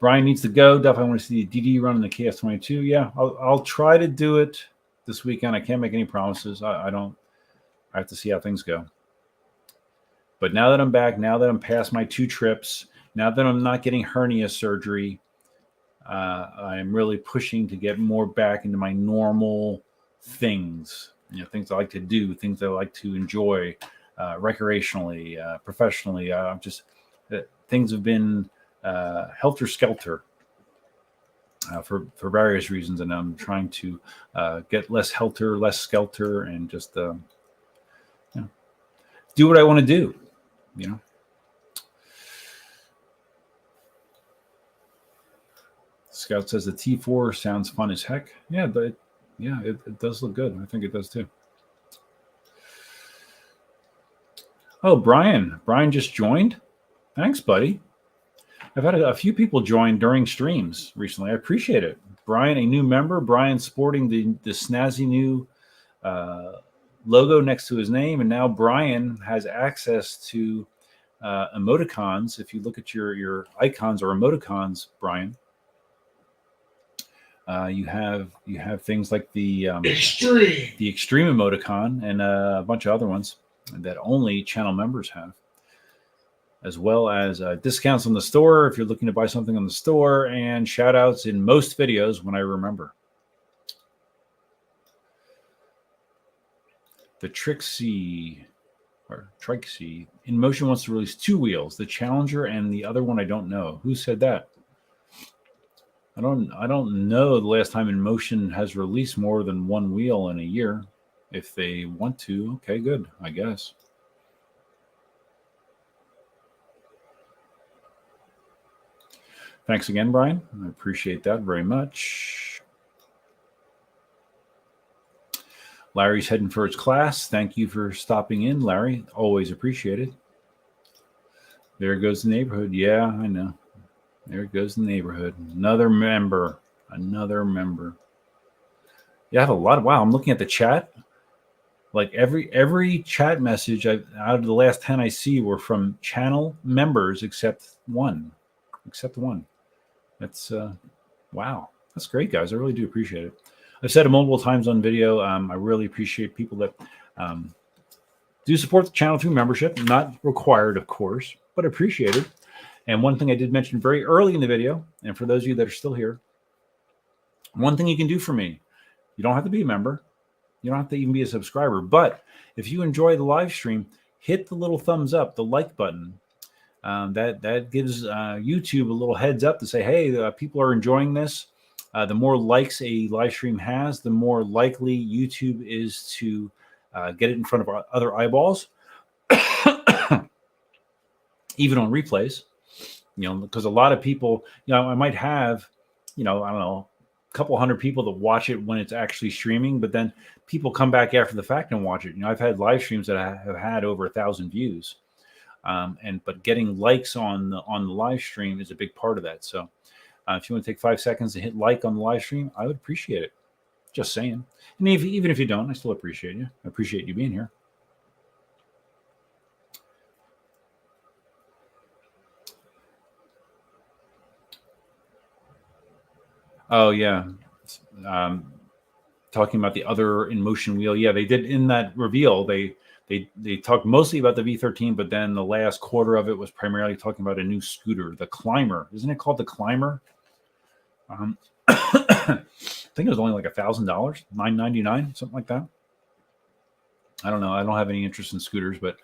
Brian needs to go. Definitely want to see the DD run in the KS22. Yeah, I'll try to do it this weekend. I can't make any promises. I have to see how things go. But now that I'm back, now that I'm past my 2 trips, now that I'm not getting hernia surgery, I'm really pushing to get more back into my normal things. Things I like to do, things I like to enjoy recreationally, professionally. Things have been helter-skelter for various reasons, and I'm trying to get less helter, less skelter, and just do what I want to do. Scout says the T4 sounds fun as heck. Yeah, but it does look good. I think it does too. Oh, Brian just joined. Thanks, buddy. I've had a few people join during streams recently. I appreciate it. Brian, a new member. Brian sporting the snazzy new logo next to his name, and now Brian has access to emoticons. If you look at your icons or emoticons, Brian, you have things like the extreme emoticon and a bunch of other ones that only channel members have, as well as discounts on the store if you're looking to buy something on the store, and shout outs in most videos when I remember. The Trixie Inmotion wants to release 2 wheels, the Challenger and the other one I don't know. Who said that? I don't know the last time Inmotion has released more than 1 wheel in a year. If they want to, okay, good, I guess. Thanks again, Brian. I appreciate that very much. Larry's heading for his class. Thank you for stopping in, Larry. Always appreciated. There goes the neighborhood. Yeah, I know. There goes the neighborhood. Another member. Yeah, I have a lot of, wow, I'm looking at the chat. Like every chat message out of the last 10 I see were from channel members except one. That's wow. That's great, guys. I really do appreciate it. I've said it multiple times on video. I really appreciate people that do support the channel through membership. Not required, of course, but appreciated. And one thing I did mention very early in the video, and for those of you that are still here, one thing you can do for me, you don't have to be a member. You don't have to even be a subscriber. But if you enjoy the live stream, hit the little thumbs up, the like button. that gives YouTube a little heads up to say, hey, people are enjoying this. The more likes a live stream has, the more likely YouTube is to get it in front of other eyeballs, even on replays. Because a lot of people, I might have, I don't know, a couple hundred people that watch it when it's actually streaming, but then people come back after the fact and watch it. I've had live streams that have had over 1,000 views, but getting likes on the live stream is a big part of that. So if you want to take 5 seconds to hit like on the live stream, I would appreciate it. Just saying. And even if you don't, I still appreciate you. I appreciate you being here. Oh, yeah. Talking about the other Inmotion wheel. Yeah, they did in that reveal. They talked mostly about the V13, but then the last quarter of it was primarily talking about a new scooter, the Climber. Isn't it called the Climber? I think it was only like $1,000, $999, something like that. I don't know. I don't have any interest in scooters, but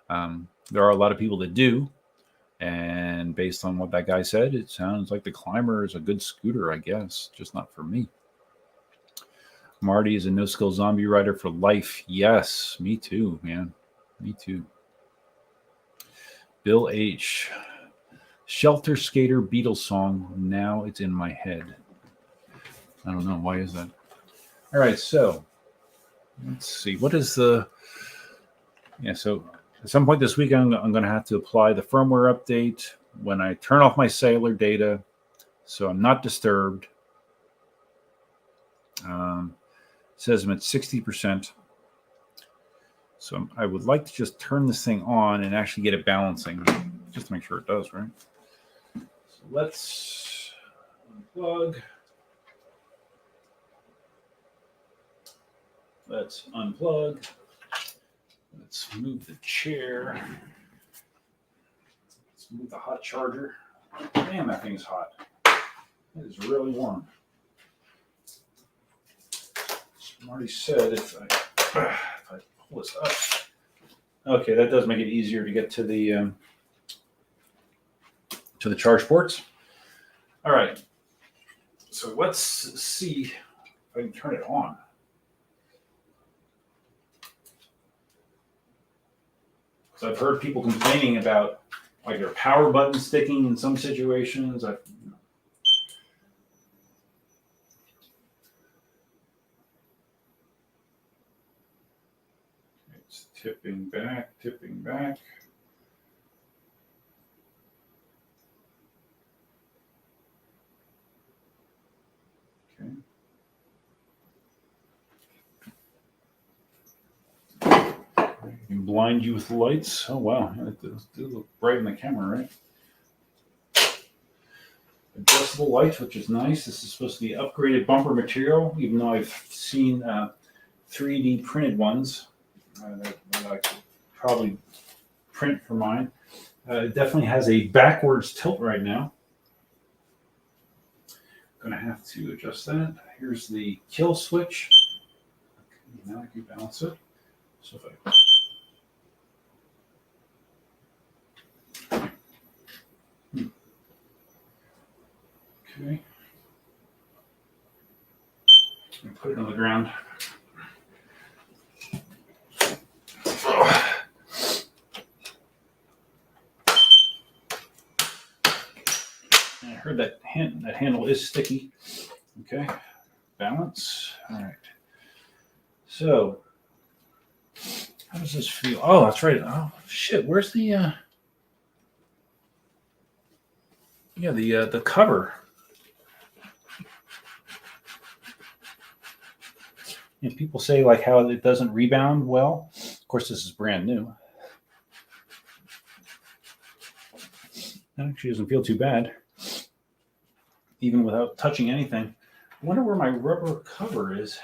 there are a lot of people that do. And based on what that guy said, it sounds like the Climber is a good scooter, I guess, just not for me. Marty is a no-skill zombie rider for life. Yes, me too, man. Me too. Bill H. Shelter Skater Beatles song. Now it's in my head. I don't know. Why is that? All right, so let's see. What is the... Yeah, so at some point this week, I'm going to have to apply the firmware update when I turn off my cellular data so I'm not disturbed. It says I'm at 60%. So I would like to just turn this thing on and actually get it balancing, just to make sure it does, right? So let's unplug. Let's unplug. Let's move the chair. Let's move the hot charger. Damn, that thing's hot. It is really warm. Marty said if I pull this up. Okay, that does make it easier to get to the charge ports. All right. So let's see if I can turn it on. So I've heard people complaining about like their power button sticking in some situations. It's tipping back, tipping back. Okay. I can blind you with the lights. Oh, wow. It does look bright in the camera, right? Adjustable lights, which is nice. This is supposed to be upgraded bumper material, even though I've seen 3D printed ones that I could probably print for mine. It definitely has a backwards tilt right now. I'm going to have to adjust that. Here's the kill switch. Okay, now I can balance it. So if I... Okay. And put it on the ground. I heard that handle is sticky. Okay. Balance. All right. So, how does this feel? Oh, that's right. Oh, shit. Where's the the cover? And people say like how it doesn't rebound well. Of course, this is brand new. It actually doesn't feel too bad, even without touching anything. I wonder where my rubber cover is.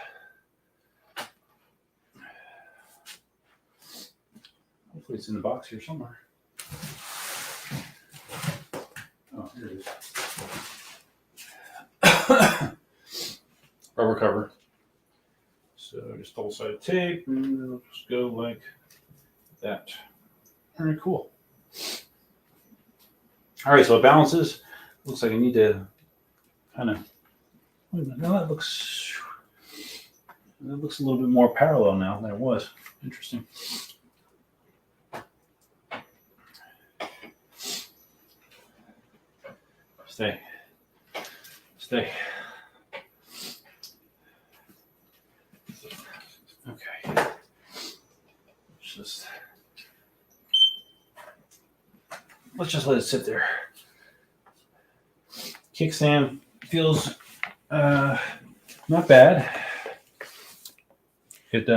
Hopefully it's in the box here somewhere. Oh, here it is. Rubber cover. So just double-sided tape, and it'll just go like that. Very cool. All right, so it balances. Looks like I need to kind of. No, that looks a little bit more parallel now than it was. Interesting. Stay. Okay. Let's just let it sit there. Kickstand feels not bad. It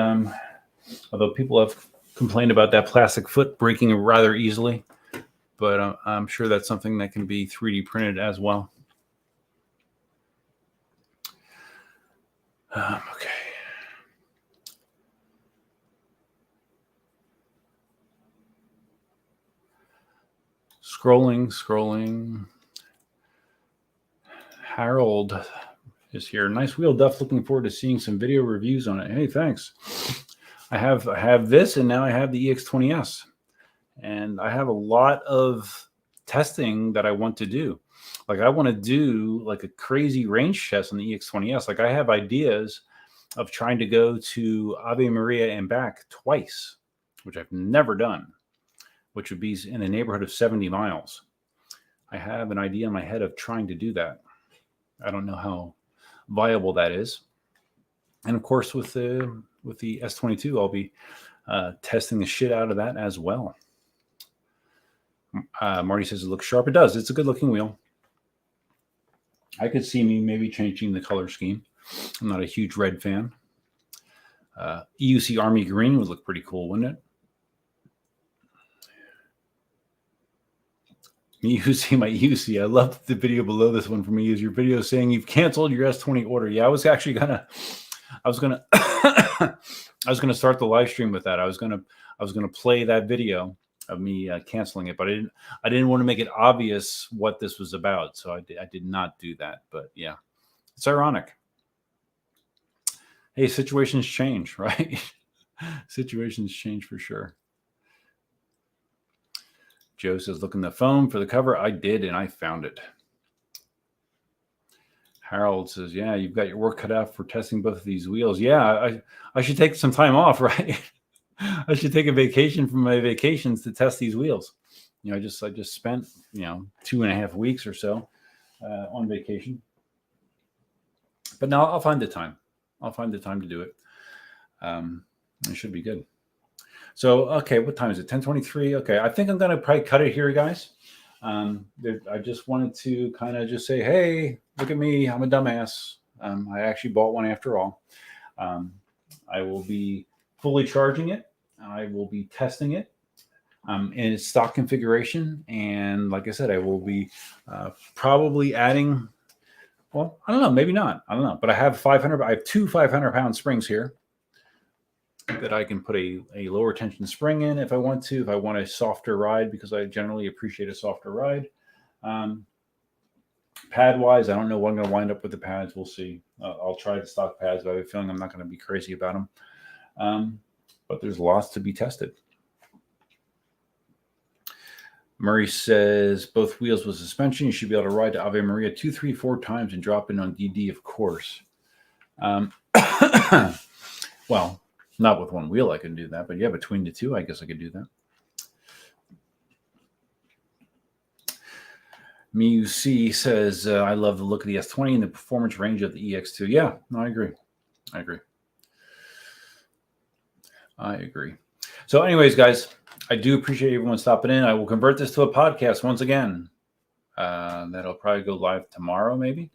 although people have complained about that plastic foot breaking rather easily, but I'm sure that's something that can be 3D printed as well. Okay. Scrolling. Harold is here. Nice wheel, Duff. Looking forward to seeing some video reviews on it. Hey, thanks. I have this, and now I have the EX20S, and I have a lot of testing that I want to do. Like I want to do like a crazy range test on the EX20S. Like I have ideas of trying to go to Ave Maria and back twice, which I've never done, which would be in the neighborhood of 70 miles. I have an idea in my head of trying to do that. I don't know how viable that is. And of course, with the S22, I'll be testing the shit out of that as well. Marty says it looks sharp. It does. It's a good looking wheel. I could see me maybe changing the color scheme. I'm not a huge red fan. EUC Army Green would look pretty cool, wouldn't it? EUC, my EUC. I love the video below this one from me. Is your video saying you've canceled your S20 order? Yeah, I was gonna start the live stream with that. I was gonna play that video of me canceling it, but I didn't want to make it obvious what this was about, so I did not do that. But yeah, it's ironic. Hey, situations change, right? Situations change for sure. Joe says, look in the phone for the cover. I did, and I found it. Harold says, yeah, you've got your work cut out for testing both of these wheels. Yeah, I should take some time off, right? I should take a vacation from my vacations to test these wheels. I just spent 2.5 weeks or so on vacation. But now I'll find the time. I'll find the time to do it. It should be good. So, okay, what time is it? 10:23. Okay, I think I'm going to probably cut it here, guys. I just wanted to kind of just say, hey, look at me. I'm a dumbass. I actually bought one after all. I will be fully charging it. I will be testing it in its stock configuration. And like I said, I will be probably adding, well, I don't know, maybe not. I don't know. But I have two 500-pound springs here that I can put a lower tension spring in if I want to, if I want a softer ride, because I generally appreciate a softer ride. Pad wise, I don't know what I'm going to wind up with the pads. We'll see. I'll try the stock pads, but I have a feeling I'm not going to be crazy about them. But there's lots to be tested. Murray says both wheels with suspension. You should be able to ride to Ave Maria 2, 3, 4 times and drop in on DD, of course. Well, not with one wheel, I can do that. But yeah, between the two, I guess I could do that. MUC says, I love the look of the S20 and the performance range of the EX2. Yeah, no, I agree. So anyways, guys, I do appreciate everyone stopping in. I will convert this to a podcast once again. That'll probably go live tomorrow, maybe.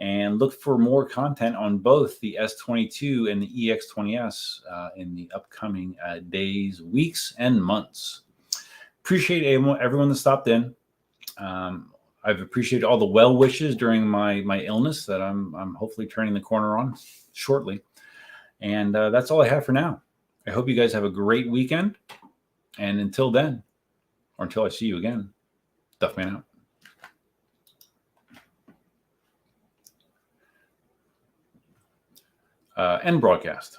And look for more content on both the S22 and the EX20S in the upcoming days, weeks, and months. Appreciate everyone that stopped in. I've appreciated all the well wishes during my illness that I'm hopefully turning the corner on shortly. And that's all I have for now. I hope you guys have a great weekend. And until then, or until I see you again, Duffman out. End broadcast.